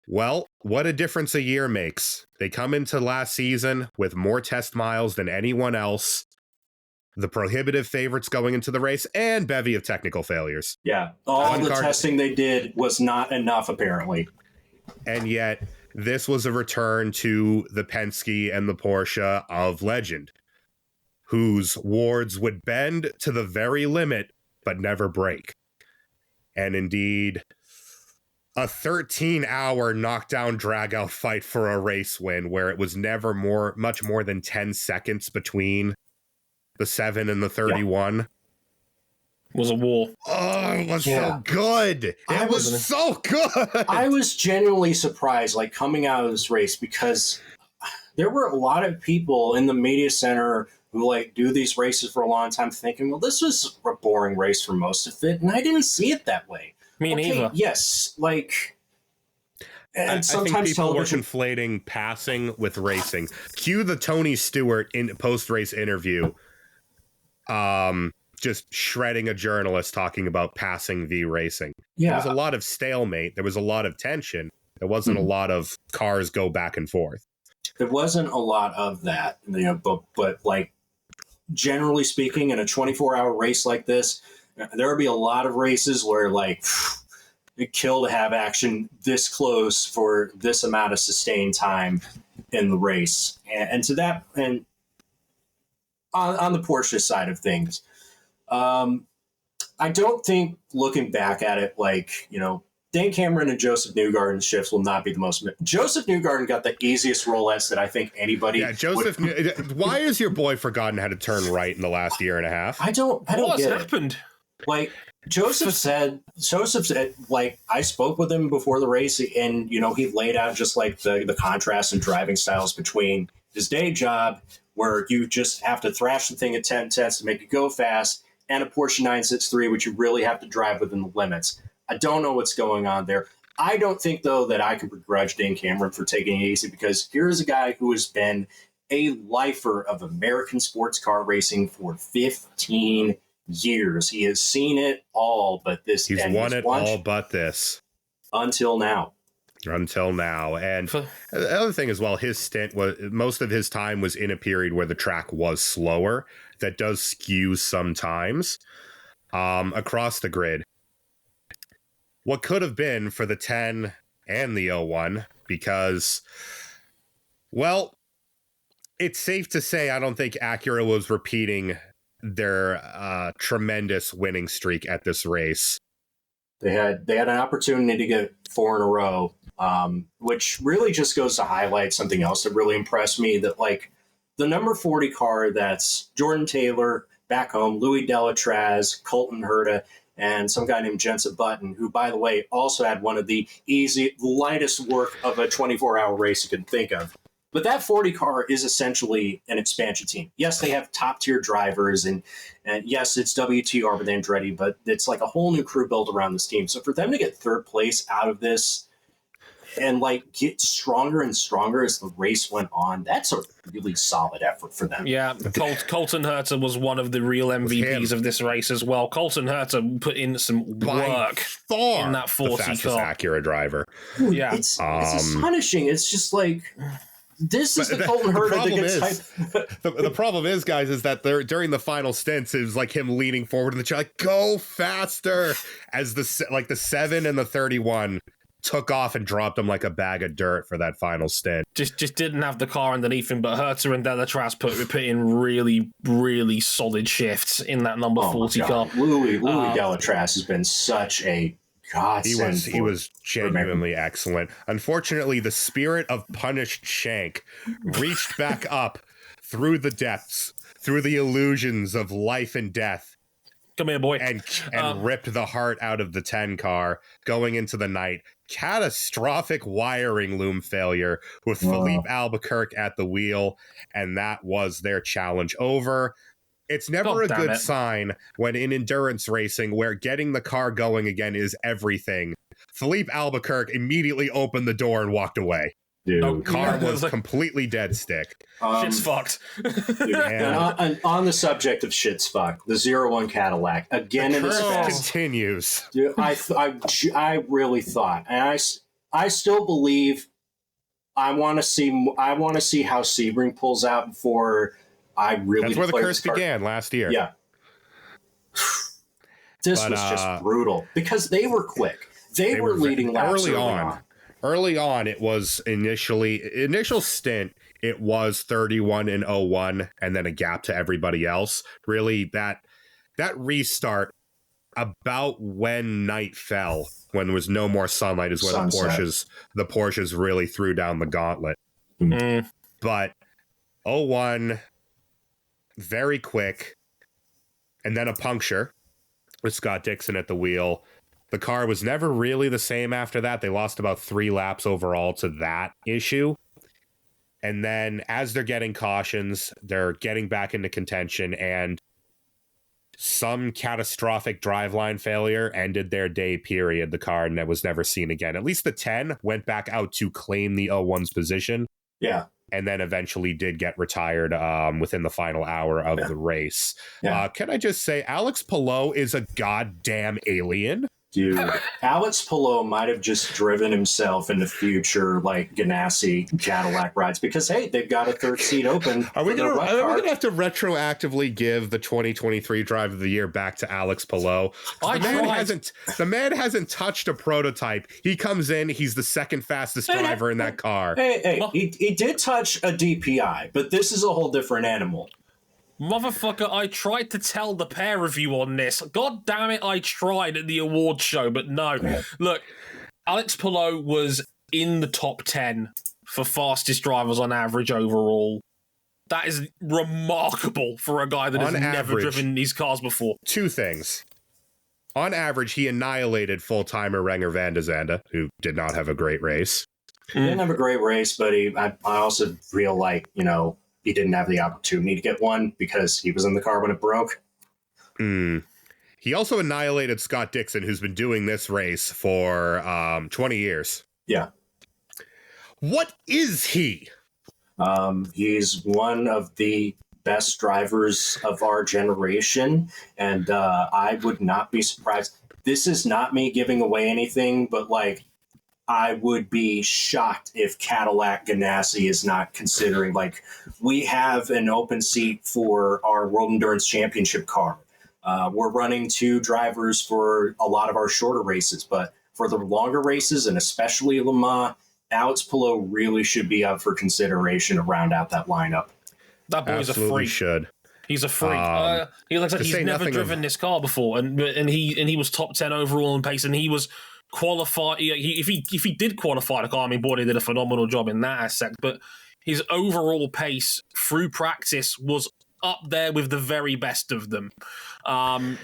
well, what a difference a year makes. They come into last season with more test miles than anyone else, the prohibitive favorites going into the race, and bevy of technical failures. Yeah, all the testing they did was not enough, apparently. And yet, this was a return to the Penske and the Porsche of legend, whose wards would bend to the very limit, but never break. And indeed, a 13-hour knockdown drag-out fight for a race win, where it was never much more than 10 seconds between the 7 and the 31. Was a war. Oh, it was so good. It was so good. I was genuinely surprised, like, coming out of this race, because there were a lot of people in the media center who, like, do these races for a long time thinking, well, this was a boring race for most of it, and I didn't see it that way. Me neither. Yes, like... And sometimes I think people television... were conflating passing with racing. Cue the Tony Stewart in post-race interview, just shredding a journalist talking about passing v racing. Yeah. There was a lot of stalemate. There was a lot of tension. There wasn't a lot of cars go back and forth. There wasn't a lot of that, you know, but like, generally speaking, in a 24-hour race like this, there would be a lot of races where, like, it'd kill to have action this close for this amount of sustained time in the race. And to that, and on the Porsche side of things, I don't think, looking back at it, like, you know, Dan Cameron and Joseph Newgarden's shifts will not be the most... Joseph Newgarden got the easiest Rolex that I think anybody... Yeah, Joseph... Why has your boy forgotten how to turn right in the last year and a half? I don't What's get happened? it. Like, Joseph said, like, I spoke with him before the race, and, you know, he laid out just, like, the contrast in driving styles between his day job, where you just have to thrash the thing at 10 tenths to make it go fast, and a Porsche 963, which you really have to drive within the limits. I don't know what's going on there. I don't think, though, that I can begrudge Dan Cameron for taking it easy, because here's a guy who has been a lifer of American sports car racing for 15 years. He has seen it all, but this... He's won it all but this. Until now. And the other thing as well, his stint was... Most of his time was in a period where the track was slower. That does skew sometimes across the grid. What could have been for the 10 and the 01, because, well, it's safe to say I don't think Acura was repeating their tremendous winning streak at this race. They had an opportunity to get 4 in a row, which really just goes to highlight something else that really impressed me, that, like, the number 40 car, that's Jordan Taylor back home, Louis Delatraz, Colton Herta, and some guy named Jensen Button, who, by the way, also had one of the lightest work of a 24-hour race you can think of. But that 40 car is essentially an expansion team. Yes, they have top-tier drivers, and yes, it's WTR with Andretti, but it's like a whole new crew built around this team. So for them to get third place out of this and, like, get stronger and stronger as the race went on, that's a really solid effort for them. Yeah, Colton Herta was one of the real MVPs of this race as well. Colton Herta put in some work in that 40 the fastest car. Acura driver. Yeah, it's astonishing. It's just like, this is the Colton Herta that gets the problem is, guys, is that during the final stints, it was like him leaning forward in the chair, like, go faster, as the 7 and the 31 took off and dropped him like a bag of dirt for that final stint. Just didn't have the car underneath him, but Herta and Delatraz put in really, really solid shifts in that number 40 car. Louis Delatraz has been such a godsend. He was genuinely excellent. Unfortunately, the spirit of punished Shank reached back up through the depths, through the illusions of life and death. Come here, boy. And ripped the heart out of the 10 car going into the night. Catastrophic wiring loom failure with Felipe Albuquerque at the wheel, and that was their challenge over. It's never a good sign when in endurance racing, where getting the car going again is everything. Felipe Albuquerque immediately opened the door and walked away. Dude, Car was completely dead stick. Shit's fucked. Dude, and on the subject of shit's fucked, the 01 Cadillac again in this fast continues. Dude, I really thought, and I still believe. I want to see how Sebring pulls out before I really. That's where the curse began last year. Yeah, this was just brutal because they were quick. They were leading laps early on. Early on, it was initial stint. It was 31 and 01, and then a gap to everybody else. Really, that restart about when night fell, when there was no more sunlight, is when the Porsches really threw down the gauntlet. Mm. But 01, very quick, and then a puncture with Scott Dixon at the wheel. The car was never really the same after that. They lost about 3 laps overall to that issue. And then as they're getting cautions, they're getting back into contention, and some catastrophic driveline failure ended their day period. The car was never seen again. At least the 10 went back out to claim the 01's position. Yeah. And then eventually did get retired within the final hour of the race. Yeah. Can I just say, Alex Palou is a goddamn alien. Dude, Alex Palou might have just driven himself into future like Ganassi Cadillac rides because hey, they've got a 3rd seat open. Are we gonna have to retroactively give the 2023 Drive of the Year back to Alex Palou? The man hasn't touched a prototype. He comes in, he's the 2nd fastest driver in that car. He did touch a DPI, but this is a whole different animal. Motherfucker, I tried to tell the pair of you on this. God damn it, I tried at the awards show, but no. Look, Alex Palou was in the top 10 for fastest drivers on average overall. That is remarkable for a guy that has never driven these cars before. 2 things. On average, he annihilated full-timer Renger van de Zande, who did not have a great race. He didn't have a great race, but I also feel like, he didn't have the opportunity to get one because he was in the car when it broke. He also annihilated Scott Dixon, who's been doing this race for 20 years. Yeah. What is he? He's one of the best drivers of our generation, and I would not be surprised. This is not me giving away anything, but I would be shocked if Cadillac Ganassi is not considering, we have an open seat for our World Endurance Championship car. We're running 2 drivers for a lot of our shorter races, but for the longer races, and especially Le Mans, Alex Palou really should be up for consideration to round out that lineup. That boy's Absolutely a freak. should. He's a freak. He looks like he's never driven this car before, and he was top 10 overall in pace, and he was qualified. If he did qualify the car, Bordy did a phenomenal job in that aspect, but his overall pace through practice was up there with the very best of them.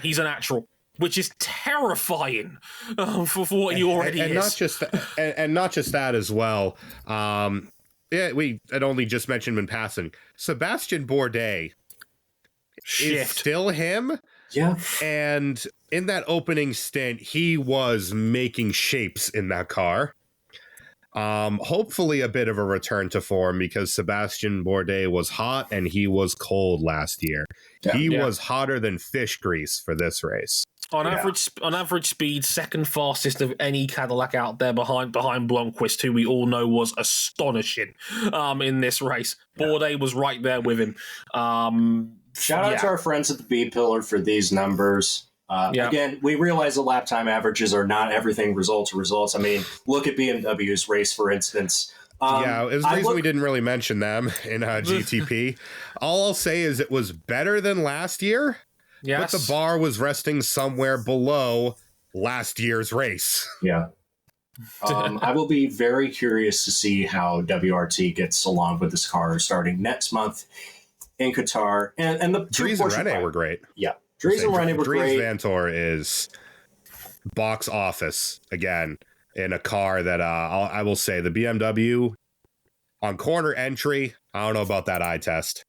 He's a natural, which is terrifying for what he already is. Not just that as well. We had only just mentioned him in passing. Sebastian Bourdais is still him. Yeah. And in that opening stint, he was making shapes in that car. Hopefully a bit of a return to form, because Sebastian Bourdais was hot and he was cold last year. Yeah. He was hotter than fish grease for this race. On average speed, 2nd fastest of any Cadillac out there behind Blomqvist, who we all know was astonishing in this race. Bourdais was right there with him. Shout out to our friends at the B Pillar for these numbers. Again, we realize the lap time averages are not everything result to results. Look at BMW's race, for instance. It was the reason we didn't really mention them in GTP. All I'll say is it was better than last year, but the bar was resting somewhere below last year's race. Yeah. I will be very curious to see how WRT gets along with this car starting next month in Qatar. And the Dries and Rene were great. Yeah. Dries and Rene were great. Dries Vanthoor is box office again in a car that I will say the BMW on corner entry. I don't know about that eye test.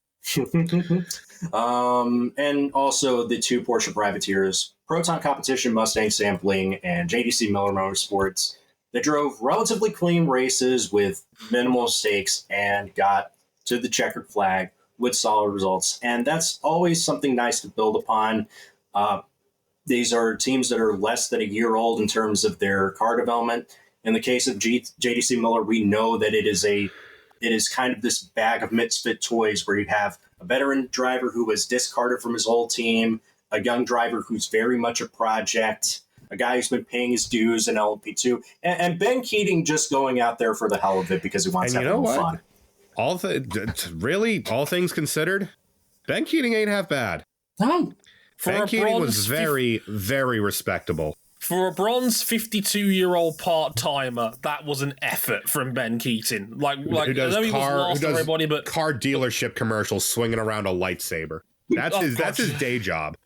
And also the 2 Porsche privateers, Proton Competition Mustang Sampling and JDC Miller Motorsports. They drove relatively clean races with minimal mistakes and got to the checkered flag with solid results. And that's always something nice to build upon. These are teams that are less than a year old in terms of their car development. In the case of JDC Miller, we know that it is kind of this bag of misfit toys where you have a veteran driver who was discarded from his old team, a young driver who's very much a project, a guy who's been paying his dues in LMP2, and Ben Keating just going out there for the hell of it because he wants to have a little fun. All things considered, Ben Keating ain't half bad. No. Ben Keating was very, very respectable. For a bronze 52-year-old part-timer, that was an effort from Ben Keating. Who does car dealership commercials swinging around a lightsaber. That's his day job.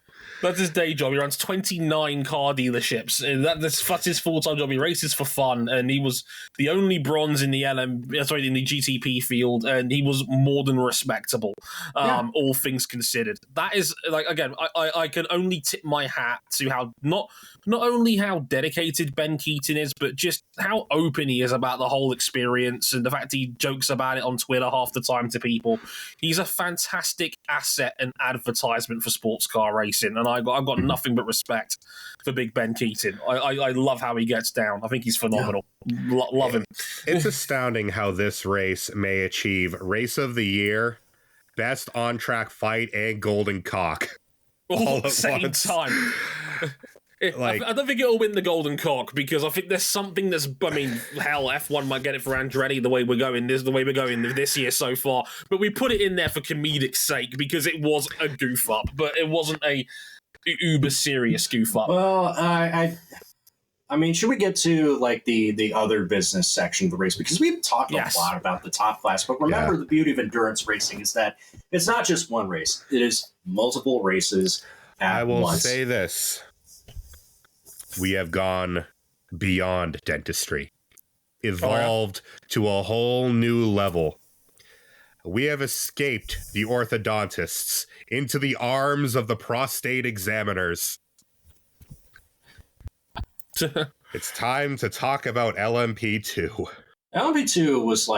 That's his day job. He runs 29 car dealerships. That's his full-time job. He races for fun, and he was the only bronze in the GTP field, and he was more than respectable, all things considered. That is, again, I can only tip my hat to how not only how dedicated Ben Keating is, but just how open he is about the whole experience, and the fact he jokes about it on Twitter half the time to people. He's a fantastic asset and advertisement for sports car racing, and I've got nothing but respect for Big Ben Keating. I love how he gets down. I think he's phenomenal. Love him. It's astounding how this race may achieve Race of the Year, Best On-Track Fight, and Golden Cock all at the same time. I don't think it'll win the Golden Cock because I think there's something that's. I mean, hell, F1 might get it for Andretti the way we're going this year so far. But we put it in there for comedic sake because it was a goof up, but it wasn't a uber serious goof up. Well, I mean, should we get to the other business section of the race? Because we've talked a lot about the top class, but remember the beauty of endurance racing is that it's not just one race; it is multiple races at once. I will say this. We have gone beyond dentistry, evolved to a whole new level. We have escaped the orthodontists into the arms of the prostate examiners. It's time to talk about LMP2. LMP2 was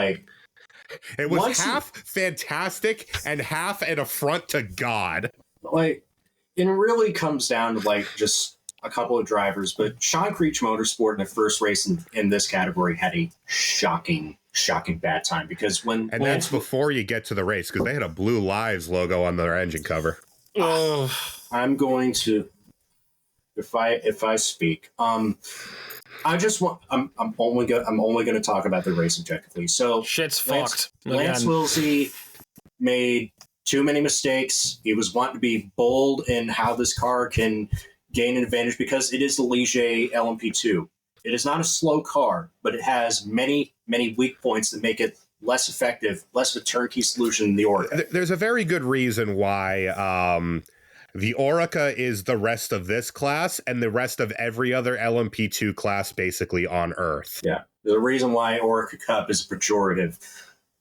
it was half fantastic and half an affront to God. It really comes down to just a couple of drivers, but Sean Creech Motorsport in the first race in this category had a shocking bad time because that's before you get to the race because they had a Blue Lives logo on their engine cover. I'm going to, if I speak, I just want. I'm only going to talk about the race objectively. So shit's fucked. Lance Willsey made too many mistakes. He was wanting to be bold in how this car can gain an advantage because it is the Lieger LMP2. It is not a slow car, but it has many, many weak points that make it less effective, less of a turnkey solution than the Oreca. There's a very good reason why the Oreca is the rest of this class and the rest of every other LMP2 class basically on Earth. Yeah, the reason why Oreca Cup is pejorative.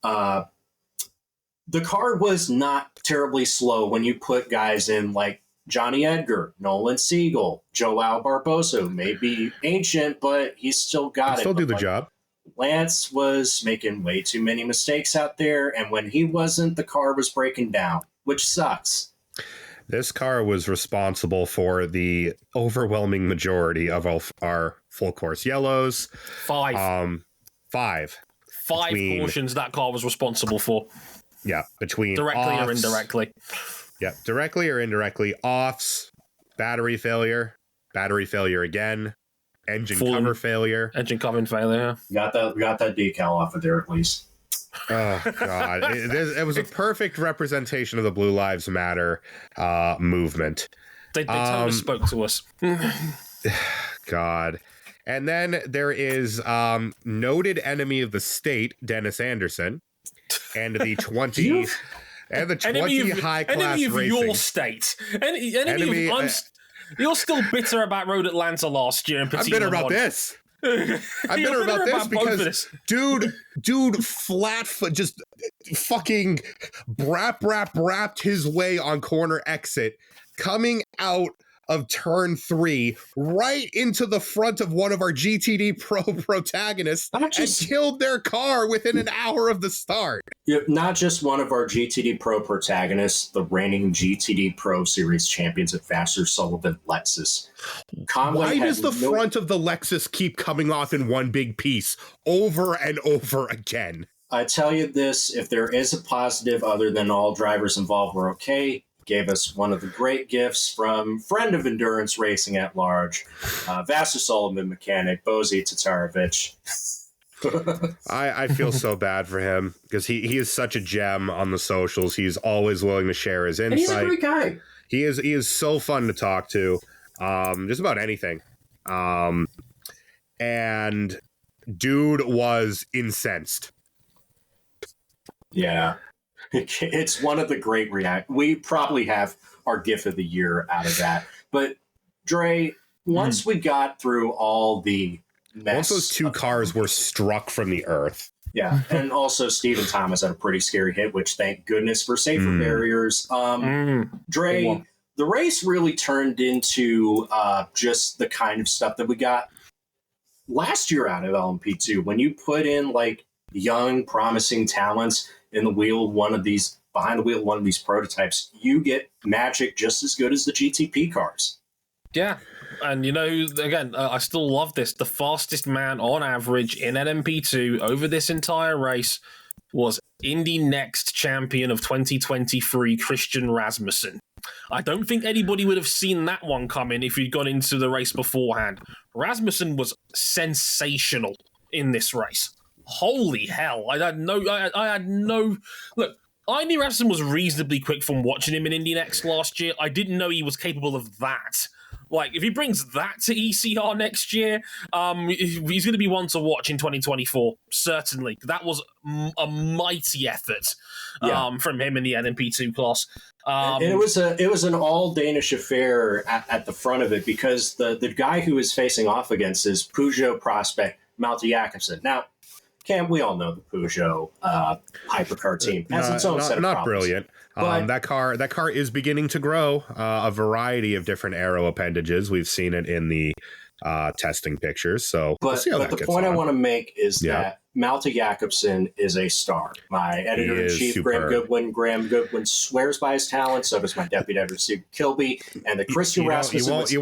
The car was not terribly slow when you put guys in like Johnny Edgar, Nolan Siegel, Joao Barbosa, maybe ancient, but he's still got it. Still do the job. Lance was making way too many mistakes out there, and when he wasn't, the car was breaking down, which sucks. This car was responsible for the overwhelming majority of our full course yellows. Five portions that car was responsible for. Yeah, between directly offs, or indirectly. Yeah, directly or indirectly. Offs, battery failure again, engine cover failure. Engine cover failure. Got that decal off of there at least. Oh God! It was a perfect representation of the Blue Lives Matter movement. They totally spoke to us. God. And then there is noted enemy of the state, Dennis Anderson, and the 20 and the 20 high class enemy of racing. Your state. Enemy of, you're still bitter about Road Atlanta last year. I'm bitter about this. I'm bitter about this because dude flat foot just fucking wrapped his way on corner exit, coming out of turn 3 right into the front of one of our GTD Pro protagonists and killed their car within an hour of the start. Not just one of our GTD Pro protagonists, the reigning GTD Pro Series champions at Vasser Sullivan Lexus. Why does the front of the Lexus keep coming off in one big piece over and over again? I tell you this, if there is a positive other than all drivers involved were okay, gave us one of the great gifts from friend of endurance racing at large, Vasser Sullivan mechanic, Bozy Tatarovich. I feel so bad for him because he is such a gem on the socials. He's always willing to share his insight. And he's a great guy. He is so fun to talk to, just about anything. And dude was incensed. Yeah. It's one of the great we probably have our gift of the year out of that. But Dre, once we got through all the mess, once those two cars were struck from the earth. Yeah, and also Stephen Thomas had a pretty scary hit, which thank goodness for safer barriers. Dre, the race really turned into just the kind of stuff that we got last year out of LMP2. When you put in like young, promising talents in the wheel, behind the wheel, one of these prototypes, you get magic just as good as the GTP cars. Yeah. And, again, I still love this. The fastest man on average in LMP2 over this entire race was Indy Next champion of 2023, Christian Rasmussen. I don't think anybody would have seen that one coming if you'd gone into the race beforehand. Rasmussen was sensational in this race. Holy hell. I had no look, I knew Rasmussen was reasonably quick from watching him in Indy Next last year. I didn't know he was capable of that. Like, if he brings that to ECR next year, he's going to be one to watch in 2024, certainly. That was a mighty effort from him in the LMP2 class. And it was an all-Danish affair at the front of it, because the guy who was facing off against is Peugeot prospect Malte Jakobsen. Now, Cam, we all know the Peugeot hypercar team has its own set of not problems. Brilliant. That car is beginning to grow a variety of different aero appendages. We've seen it in the testing pictures. So, but the point I want to make is that Malte Jakobsen is a star. My editor-in-chief, Graham Goodwin, swears by his talent. So does my deputy editor, Kilby, and the Christian Rasmussen. You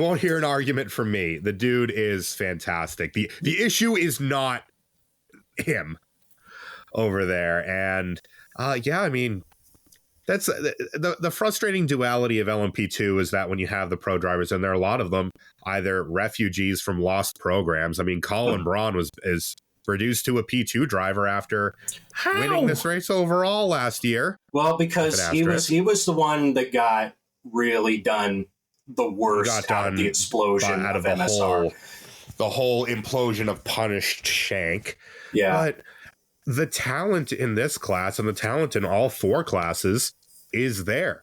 won't hear an argument from me. The dude is fantastic. The issue is not him over there. And I mean, that's the frustrating duality of LMP2 is that when you have the pro drivers, and there are a lot of them, either refugees from lost programs. I mean, Colin Braun is reduced to a P2 driver after winning this race overall last year. Well, because he was the one that got really done the worst out of the explosion of MSR. The whole implosion of punished Shank. Yeah. But the talent in this class and the talent in all four classes is there.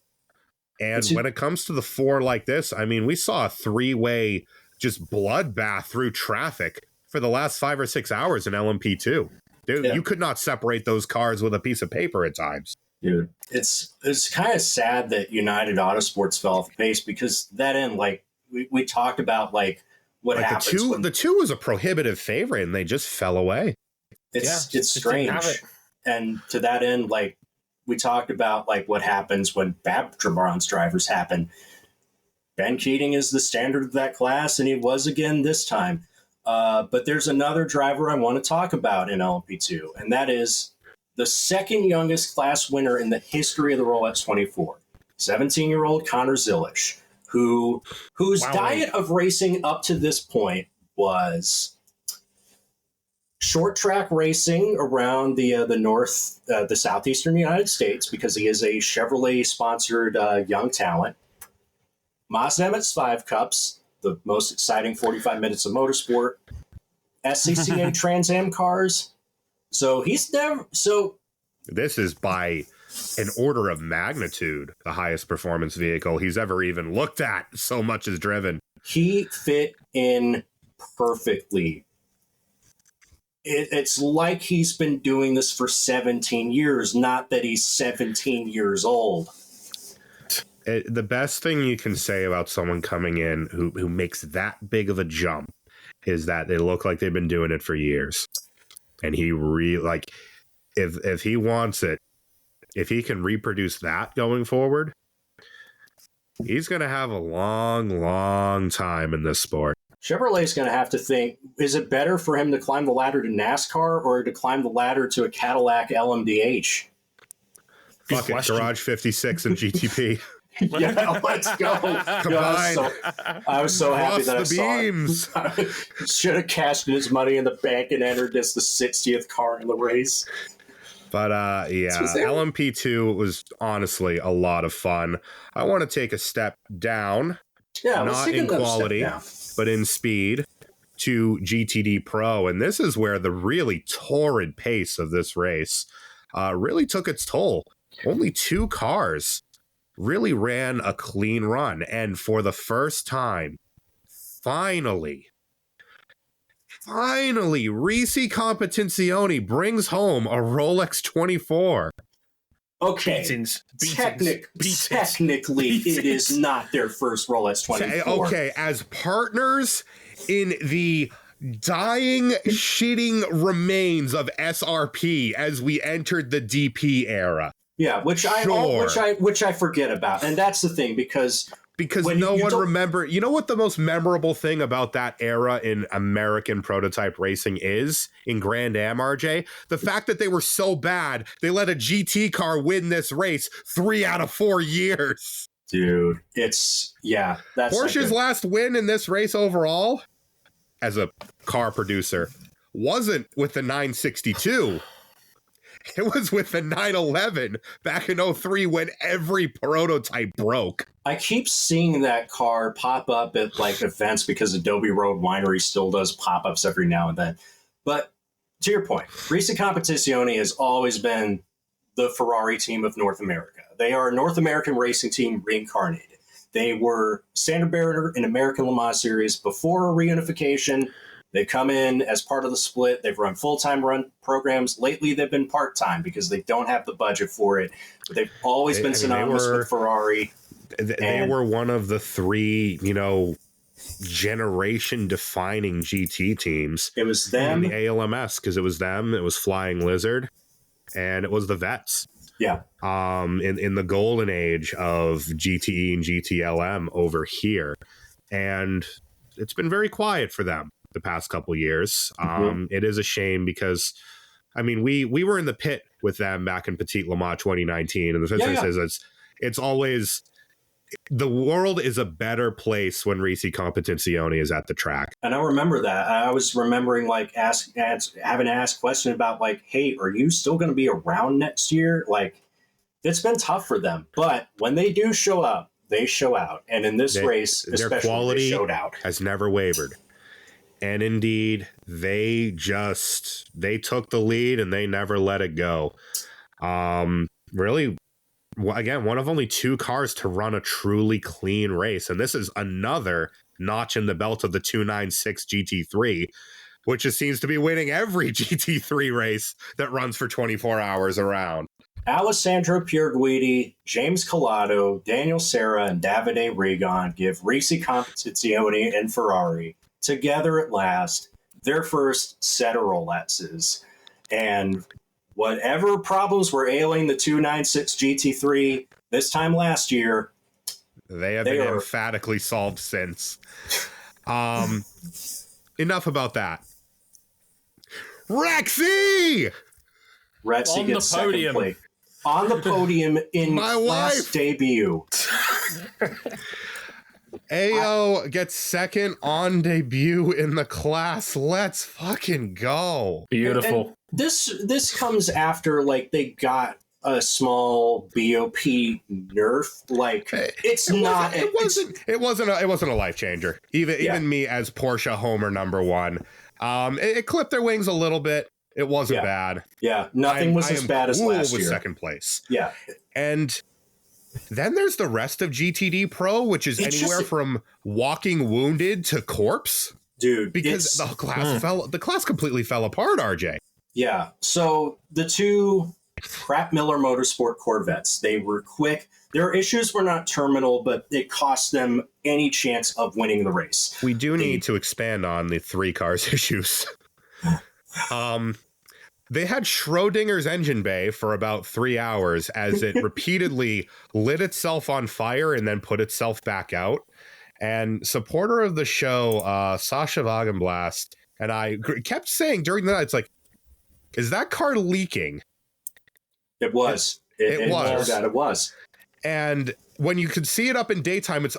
And when it comes to the four like this, I mean, we saw a three-way just bloodbath through traffic for the last 5 or 6 hours in LMP2. Dude, you could not separate those cars with a piece of paper at times. Dude, it's kind of sad that United Autosports fell off the pace, because that end, like, we talked about, like, what happens the two was a prohibitive favorite, and they just fell away. It's strange. And to that end, like, we talked about, like, what happens when Babtrabron's drivers happen. Ben Keating is the standard of that class, and he was again this time. But there's another driver I want to talk about in LMP2, and that is the second youngest class winner in the history of the Rolex 24, 17-year-old Connor Zilisch, whose diet of racing up to this point was short track racing around the southeastern United States, because he is a Chevrolet sponsored young talent. Mazda MX-5 Cups, the most exciting 45 minutes of motorsport, SCCA Trans Am cars. So this is by an order of magnitude the highest performance vehicle he's ever even looked at. So much is driven. He fit in perfectly. It's like he's been doing this for 17 years, not that he's 17 years old. The best thing you can say about someone coming in who makes that big of a jump is that they look like they've been doing it for years. And he if he wants it, if he can reproduce that going forward, he's going to have a long, long time in this sport. Chevrolet's going to have to think, is it better for him to climb the ladder to NASCAR or to climb the ladder to a Cadillac LMDH? Fuck it, Garage 56 and GTP. Yeah, let's go. I was so happy that I saw beams. it. Should have cashed his money in the bank and entered as the 60th car in the race. But LMP2 was honestly a lot of fun. I want to take a step down, not in quality, but in speed, to GTD Pro. And this is where the really torrid pace of this race really took its toll. Only 2 cars really ran a clean run. And for the first time, finally, RISI Competizione brings home a Rolex 24. Okay, Beatings. Technically, it is not their first Rolex 24. Okay, as partners in the dying, shitting remains of SRP as we entered the DP era. Yeah, which I forget about, and that's the thing because no one remember. You know what the most memorable thing about that era in American prototype racing is in Grand Am, RJ? The fact that they were so bad they let a GT car win this race 3 out of 4 years. Dude, that's Porsche's last win in this race overall as a car producer wasn't with the 962. It was with the 911 back in 03 when every prototype broke. I keep seeing that car pop up at like events because Adobe Road Winery still does pop-ups every now and then. But to your point, RISI Competizione has always been the Ferrari team of North America. They are a North American racing team reincarnated. They were standard bearer in American Le Mans Series before reunification. They come in as part of the split. They've run full-time run programs. Lately, they've been part-time because they don't have the budget for it. But they've always been synonymous with Ferrari. They were one of the 3, generation-defining GT teams. It was them. In the ALMS, because it was them, it was Flying Lizard, and it was the Vets. Yeah. In the golden age of GTE and GTLM over here. And it's been very quiet for them the past couple years. It is a shame because, we were in the pit with them back in Petit Le Mans 2019, and the thing is, it's always the world is a better place when RISI Competizione is at the track. And I remember that. I was remembering having to ask question about hey, are you still going to be around next year? It's been tough for them, but when they do show up, they show out. And in this race, especially, their quality they showed out. Has never wavered. And indeed, they took the lead and they never let it go. Really, again, one of only 2 cars to run a truly clean race. And this is another notch in the belt of the 296 GT3, which just seems to be winning every GT3 race that runs for 24 hours around. Alessandro Pierguidi, James Collado, Daniel Serra, and Davide Regon give RISI Competizione and Ferrari together at last their first set of Rolexes. And whatever problems were ailing the 296 GT3 this time last year, they have been emphatically solved since. Enough about that. Rexy on the podium. On the podium in my class debut. AO gets second on debut in the class. Let's fucking go. Beautiful. And this comes after they got a small BOP nerf. It wasn't a life changer. Even me as Porsche homer number 1. It clipped their wings a little bit. It wasn't bad. Yeah, nothing was as bad as last year. Second place. Yeah. And then there's the rest of GTD Pro, which is anywhere from walking wounded to corpse. Dude, because the class completely fell apart, RJ. Yeah. So the 2 Pratt Miller Motorsport Corvettes, they were quick. Their issues were not terminal, but it cost them any chance of winning the race. We do need to expand on the 3 cars issues. They had Schrodinger's engine bay for about 3 hours as it repeatedly lit itself on fire and then put itself back out. And supporter of the show, Sasha Wagenblast, and I kept saying during the night, it's like, is that car leaking? It was. It was. It was. And when you could see it up in daytime, it's,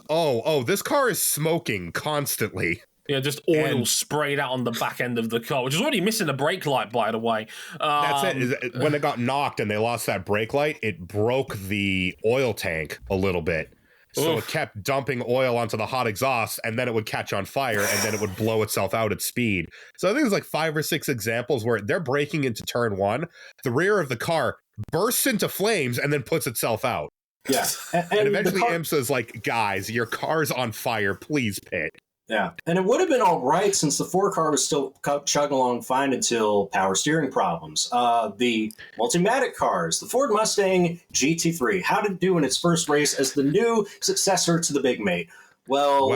this car is smoking constantly. Yeah, just oil sprayed out on the back end of the car, which is already missing a brake light, by the way. That's it. When it got knocked and they lost that brake light, it broke the oil tank a little bit. So it kept dumping oil onto the hot exhaust, and then it would catch on fire, and then it would blow itself out at speed. So I think there's like 5 or 6 examples where they're braking into turn 1. The rear of the car bursts into flames and then puts itself out. Yeah. And eventually IMSA's like, guys, your car's on fire. Please pit. Yeah. And it would have been all right since the 4 car was still chugging along fine until power steering problems. The Multimatic cars, the Ford Mustang GT3, how did it do in its first race as the new successor to the Big Mate? Well,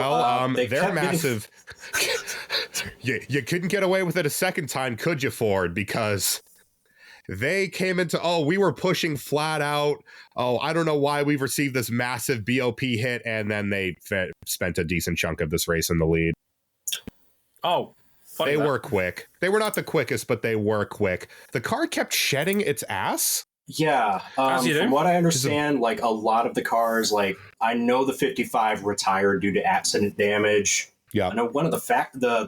they're massive. You couldn't get away with it a second time, could you, Ford? Because they came into, we were pushing flat out. I don't know why we've received this massive BOP hit, and then they spent a decent chunk of this race in the lead. They were quick. They were not the quickest, but they were quick. The car kept shedding its ass. Yeah, from what I understand, like a lot of the cars, like I know the 55 retired due to accident damage. Yeah, I know one of the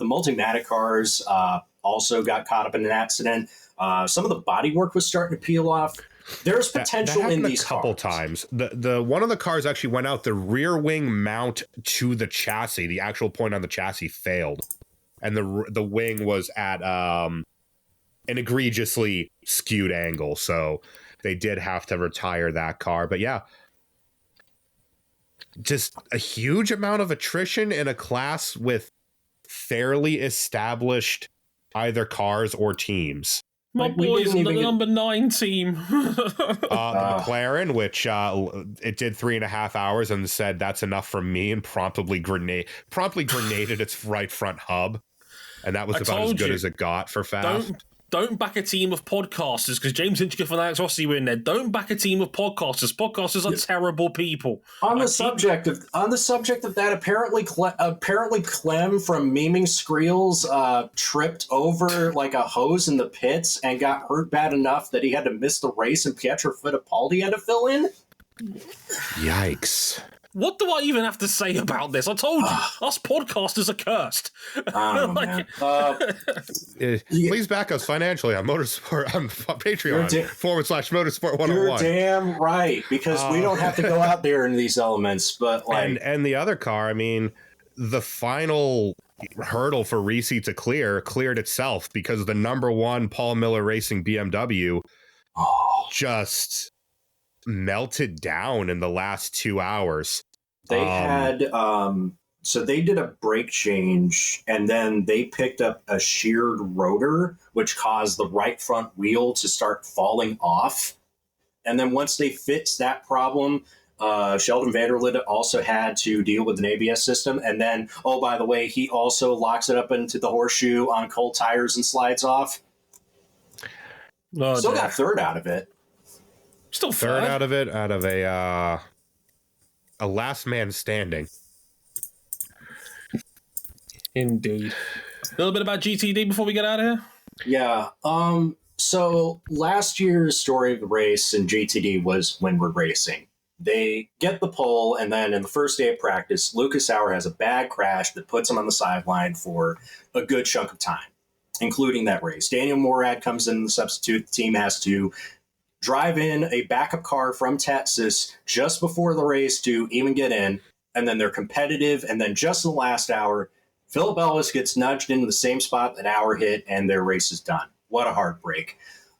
Multimatic cars also got caught up in an accident. Some of the bodywork was starting to peel off. There's potential in these cars. A couple times. The one of the cars actually went out. The rear wing mount to the chassis, the actual point on the chassis, failed, and the wing was at an egregiously skewed angle. So they did have to retire that car. But yeah, just a huge amount of attrition in a class with fairly established either cars or teams. My boys in the number 9 team. The McLaren, which it did 3.5 hours and said that's enough for me, and promptly grenaded its right front hub, and that was about as good as it got for fast. Don't back a team of podcasters, because James Hinchcliffe and Alex Rossi were in there. Don't back a team of podcasters. Podcasters are terrible people. On the subject of that, apparently Clem from Memeing Screels tripped over like a hose in the pits and got hurt bad enough that he had to miss the race, and Pietro Fittipaldi had to fill in. Yikes. What do I even have to say about this? I told you, us podcasters are cursed. Please back us financially on Motorsport on Patreon /Motorsport 101. You're damn right, because we don't have to go out there in these elements. But like, and the other car, I mean, the final hurdle for RISI to cleared itself because the number 1 Paul Miller Racing BMW just melted down in the last 2 hours. They had so they did a brake change, and then they picked up a sheared rotor, which caused the right front wheel to start falling off. And then once they fixed that problem, Sheldon Vanderlinde also had to deal with an ABS system. And then, by the way, he also locks it up into the horseshoe on cold tires and slides off. Still got third out of it. Still third out of it, out of a last man standing. Indeed. A little bit about GTD before we get out of here? Yeah. So last year's story of the race in GTD was when we're racing. They get the pole, and then in the first day of practice, Lucas Sauer has a bad crash that puts him on the sideline for a good chunk of time, including that race. Daniel Morad comes in the substitute. The team has to drive in a backup car from Texas just before the race to even get in, and then they're competitive, and then just in the last hour, Philip Ellis gets nudged into the same spot that Auer hit, and their race is done. What a heartbreak.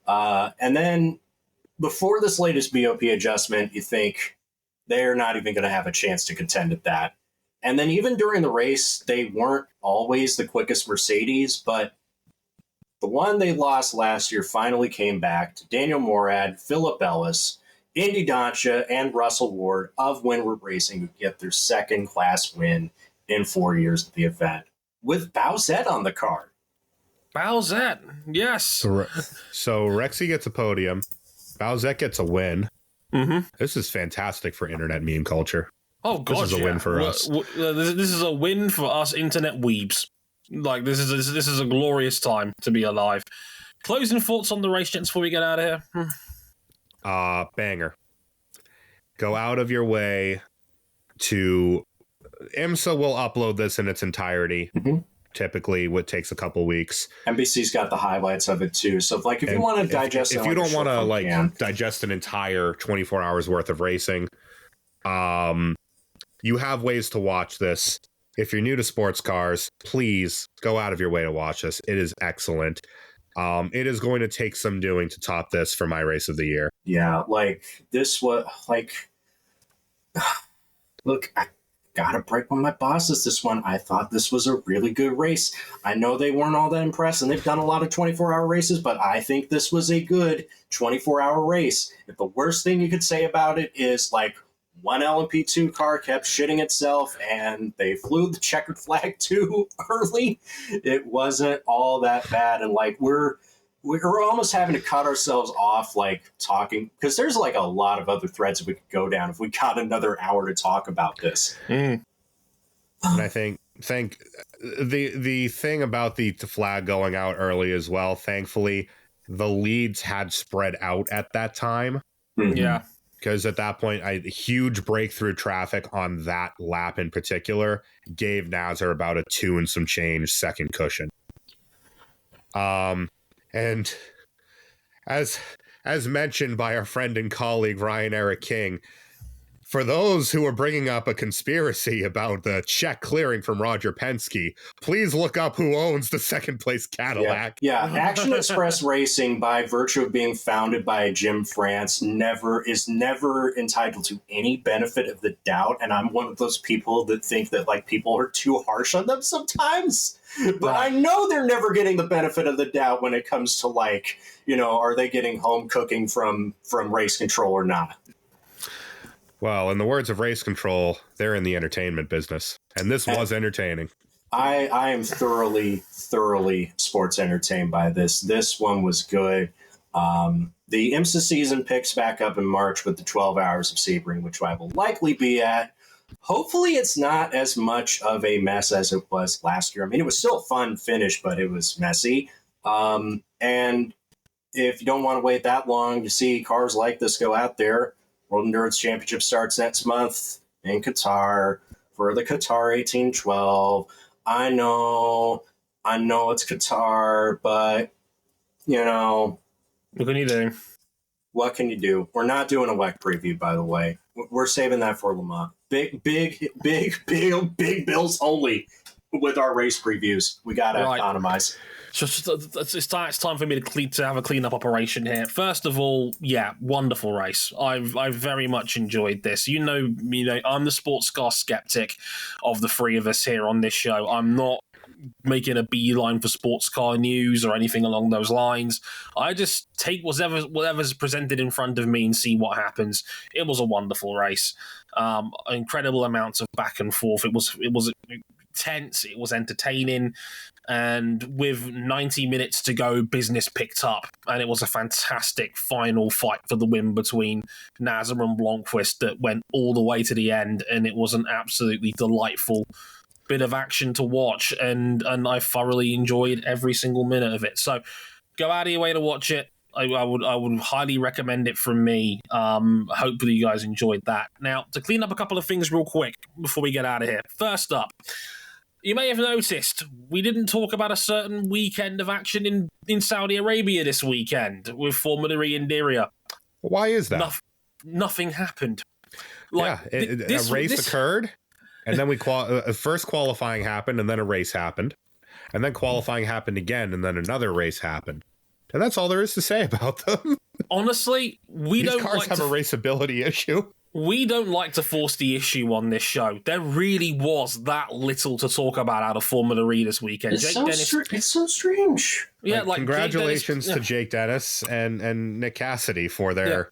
And then before this latest BOP adjustment, you think they're not even going to have a chance to contend at that. And then even during the race, they weren't always the quickest Mercedes, but the one they lost last year finally came back to Daniel Morad, Philip Ellis, Indy Dacia and Russell Ward of Windward Racing would get their second class win in 4 years of the event, with Bowsette on the card. Bowsette, yes. So Rexy gets a podium. Bowsette gets a win. Mm-hmm. This is fantastic for internet meme culture. Oh, God, this is a win for us. This is a win for us internet weebs. Like, this is a glorious time to be alive. Closing thoughts on the race, gents, before we get out of here? Banger. Go out of your way to... IMSA will upload this in its entirety. Mm-hmm. Typically, what takes a couple weeks. NBC's got the highlights of it too. So, like, if you want to digest, if you don't want to digest an entire 24 hours worth of racing, you have ways to watch this. If you're new to sports cars, please go out of your way to watch this. It is excellent. It is going to take some doing to top this for my race of the year. Yeah, like this was like, look. I gotta break with my bosses this one. I thought this was a really good race. I know they weren't all that impressed, and they've done a lot of 24-hour races, but I think this was a good 24-hour race. If the worst thing you could say about it is, like, one LMP2 car kept shitting itself, and they flew the checkered flag too early, it wasn't all that bad. And, like, we're almost having to cut ourselves off, like, talking, because there's, like, a lot of other threads that we could go down if we got another hour to talk about this. And I think the thing about the flag going out early as well, thankfully, the leads had spread out at that time. Mm-hmm. Yeah. Because at that point, a huge breakthrough traffic on that lap in particular gave Nasr about a 2 and some change second cushion. And as mentioned by our friend and colleague Ryan Eric King, for those who are bringing up a conspiracy about the check clearing from Roger Penske, please look up who owns the second place Cadillac. Yeah. Action Express Racing, by virtue of being founded by Jim France, is never entitled to any benefit of the doubt. And I'm one of those people that think that, like, people are too harsh on them sometimes. But I know they're never getting the benefit of the doubt when it comes to, like, you know, are they getting home cooking from race control or not? Well, in the words of Race Control, they're in the entertainment business. And this was entertaining. I am thoroughly sports entertained by this. This one was good. The IMSA season picks back up in March with the 12 Hours of Sebring, which I will likely be at. Hopefully it's not as much of a mess as it was last year. I mean, it was still a fun finish, but it was messy. And if you don't want to wait that long to see cars like this go out there, World Endurance Championship starts next month in Qatar for the Qatar 1812. I know it's Qatar, but, you know. What can you do? What can you do? We're not doing a WEC preview, by the way. We're saving that for Le Mans. Big bills only with our race previews. We got to economize. So it's time for me to have a clean-up operation here. First of all, yeah, wonderful race. I've very much enjoyed this. You know, I'm the sports car skeptic of the three of us here on this show. I'm not making a beeline for sports car news or anything along those lines. I just take whatever's presented in front of me and see what happens. It was a wonderful race. Incredible amounts of back and forth. It was tense. It was entertaining. And with 90 minutes to go, business picked up, and it was a fantastic final fight for the win between Nasr and Blomqvist that went all the way to the end, and it was an absolutely delightful bit of action to watch, and I thoroughly enjoyed every single minute of it. So go out of your way to watch it. I would highly recommend it from me. Hopefully you guys enjoyed that. Now, to clean up a couple of things real quick before we get out of here. First up, you may have noticed we didn't talk about a certain weekend of action in Saudi Arabia this weekend with Formula E Indyria. Why is that? Nothing happened. A race occurred, and then first qualifying happened, and then a race happened, and then qualifying happened again, and then another race happened. And that's all there is to say about them. Honestly, these cars have a raceability issue. We don't like to force the issue on this show. There really was that little to talk about out of Formula E this weekend. It's so strange. Yeah, congratulations to Jake Dennis and Nick Cassidy for their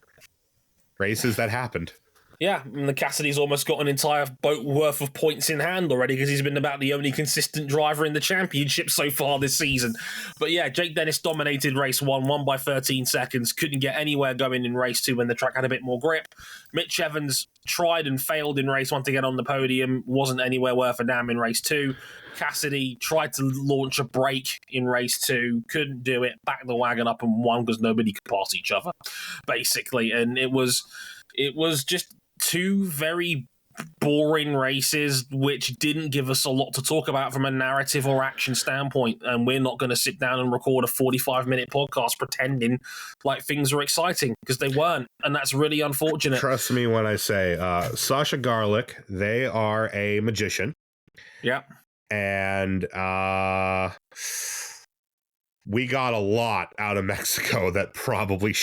races that happened. Yeah, and the Cassidy's almost got an entire boat worth of points in hand already because he's been about the only consistent driver in the championship so far this season. But yeah, Jake Dennis dominated race 1, won by 13 seconds, couldn't get anywhere going in race 2 when the track had a bit more grip. Mitch Evans tried and failed in race 1 to get on the podium, wasn't anywhere worth a damn in race 2. Cassidy tried to launch a break in race 2, couldn't do it, backed the wagon up and won because nobody could pass each other, basically. And it was just 2 very boring races which didn't give us a lot to talk about from a narrative or action standpoint, and we're not going to sit down and record a 45-minute podcast pretending like things are exciting because they weren't, and that's really unfortunate. Trust me when I say Sasha Garlick, they are a magician. Yeah. And we got a lot out of Mexico that probably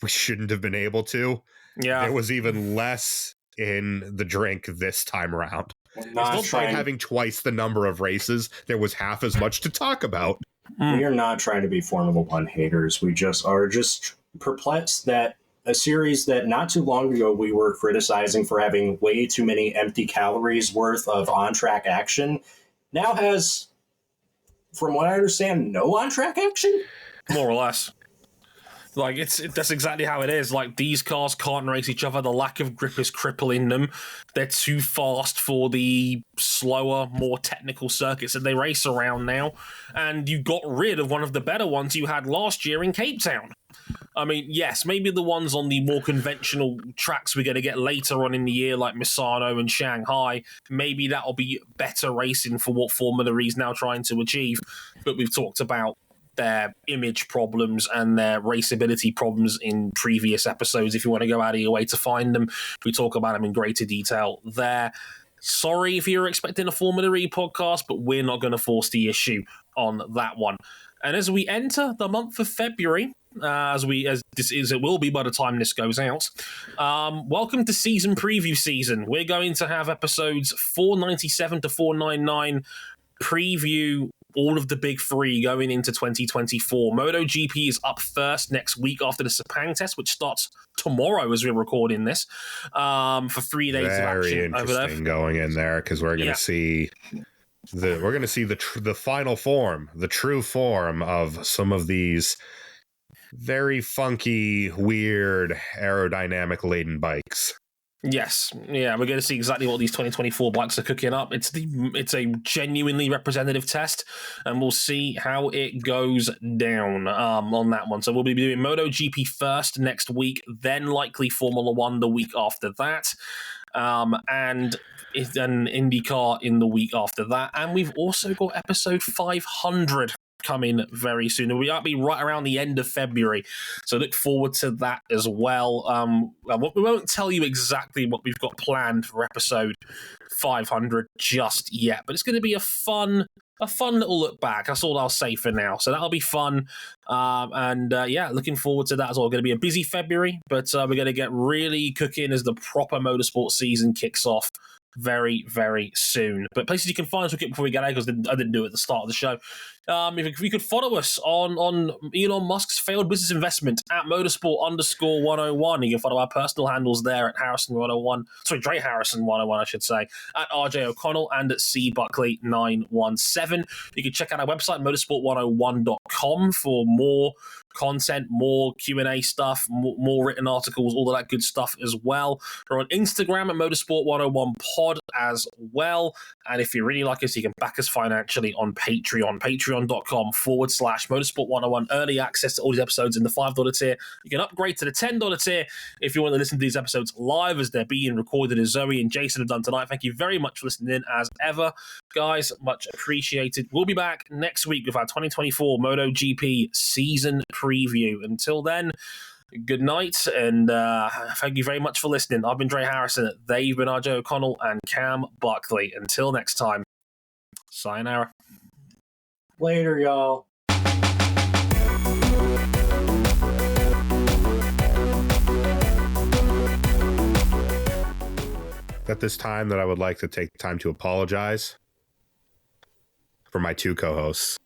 we shouldn't have been able to. Yeah. There was even less in the drink this time around. It's not like having twice the number of races. There was half as much to talk about. We are not trying to be Formula One haters. We are just perplexed that a series that not too long ago we were criticizing for having way too many empty calories worth of on-track action now has, from what I understand, no on-track action? More or less. Like, that's exactly how it is. Like, these cars can't race each other. The lack of grip is crippling them. They're too fast for the slower, more technical circuits that they race around now. And you got rid of one of the better ones you had last year in Cape Town. I mean, yes, maybe the ones on the more conventional tracks we're going to get later on in the year, like Misano and Shanghai, maybe that'll be better racing for what Formula E is now trying to achieve. But we've talked about their image problems and their raceability problems in previous episodes. If you want to go out of your way to find them, we talk about them in greater detail there. Sorry if you're expecting a Formula E podcast, but we're not going to force the issue on that one. And as we enter the month of February, as it will be by the time this goes out, welcome to season preview season. We're going to have episodes 497 to 499 preview all of the big 3 going into 2024. MotoGP is up first next week after the Sepang test, which starts tomorrow as we're recording this, for 3 days of action. Very interesting going in there because we're going to see the final form, the true form of some of these very funky, weird, aerodynamic laden bikes. Yes, yeah, we're going to see exactly what these 2024 bikes are cooking up. It's a genuinely representative test, and we'll see how it goes down on that one. So we'll be doing MotoGP first next week, then likely Formula One the week after that, and then IndyCar in the week after that. And we've also got episode 500 coming very soon. We might be right around the end of February, so look forward to that as well. We won't tell you exactly what we've got planned for episode 500 just yet, but it's going to be a fun little look back. That's all I'll say for now. So that'll be fun. Looking forward to that as well. Going to be a busy February, but we're going to get really cooking as the proper motorsport season kicks off very, very soon. But places you can find us before we get out, because I didn't do it at the start of the show. If you could follow us on Elon Musk's failed business investment at motorsport_101. You can follow our personal handles there at Harrison101. Sorry, Dre Harrison101, I should say, at RJ O'Connell and at CBuckley917. You can check out our website, motorsport101.com, for more content, more Q&A stuff, more written articles, all of that good stuff as well. We're on Instagram at motorsport101pod as well. And if you really like us, you can back us financially on Patreon, patreon.com/motorsport101. Early access to all these episodes in the $5 tier. You can upgrade to the $10 tier if you want to listen to these episodes live as they're being recorded, as Zoe and Jason have done tonight. Thank you very much for listening in as ever, guys. Much appreciated. We'll be back next week with our 2024 MotoGP season preview. Until then, good night, and thank you very much for listening. I've been Dre Harrison, they've been RJ O'Connell and Cam Buckley. Until next time, sayonara. Later, y'all. At this time that I would like to take time to apologize for my 2 co-hosts.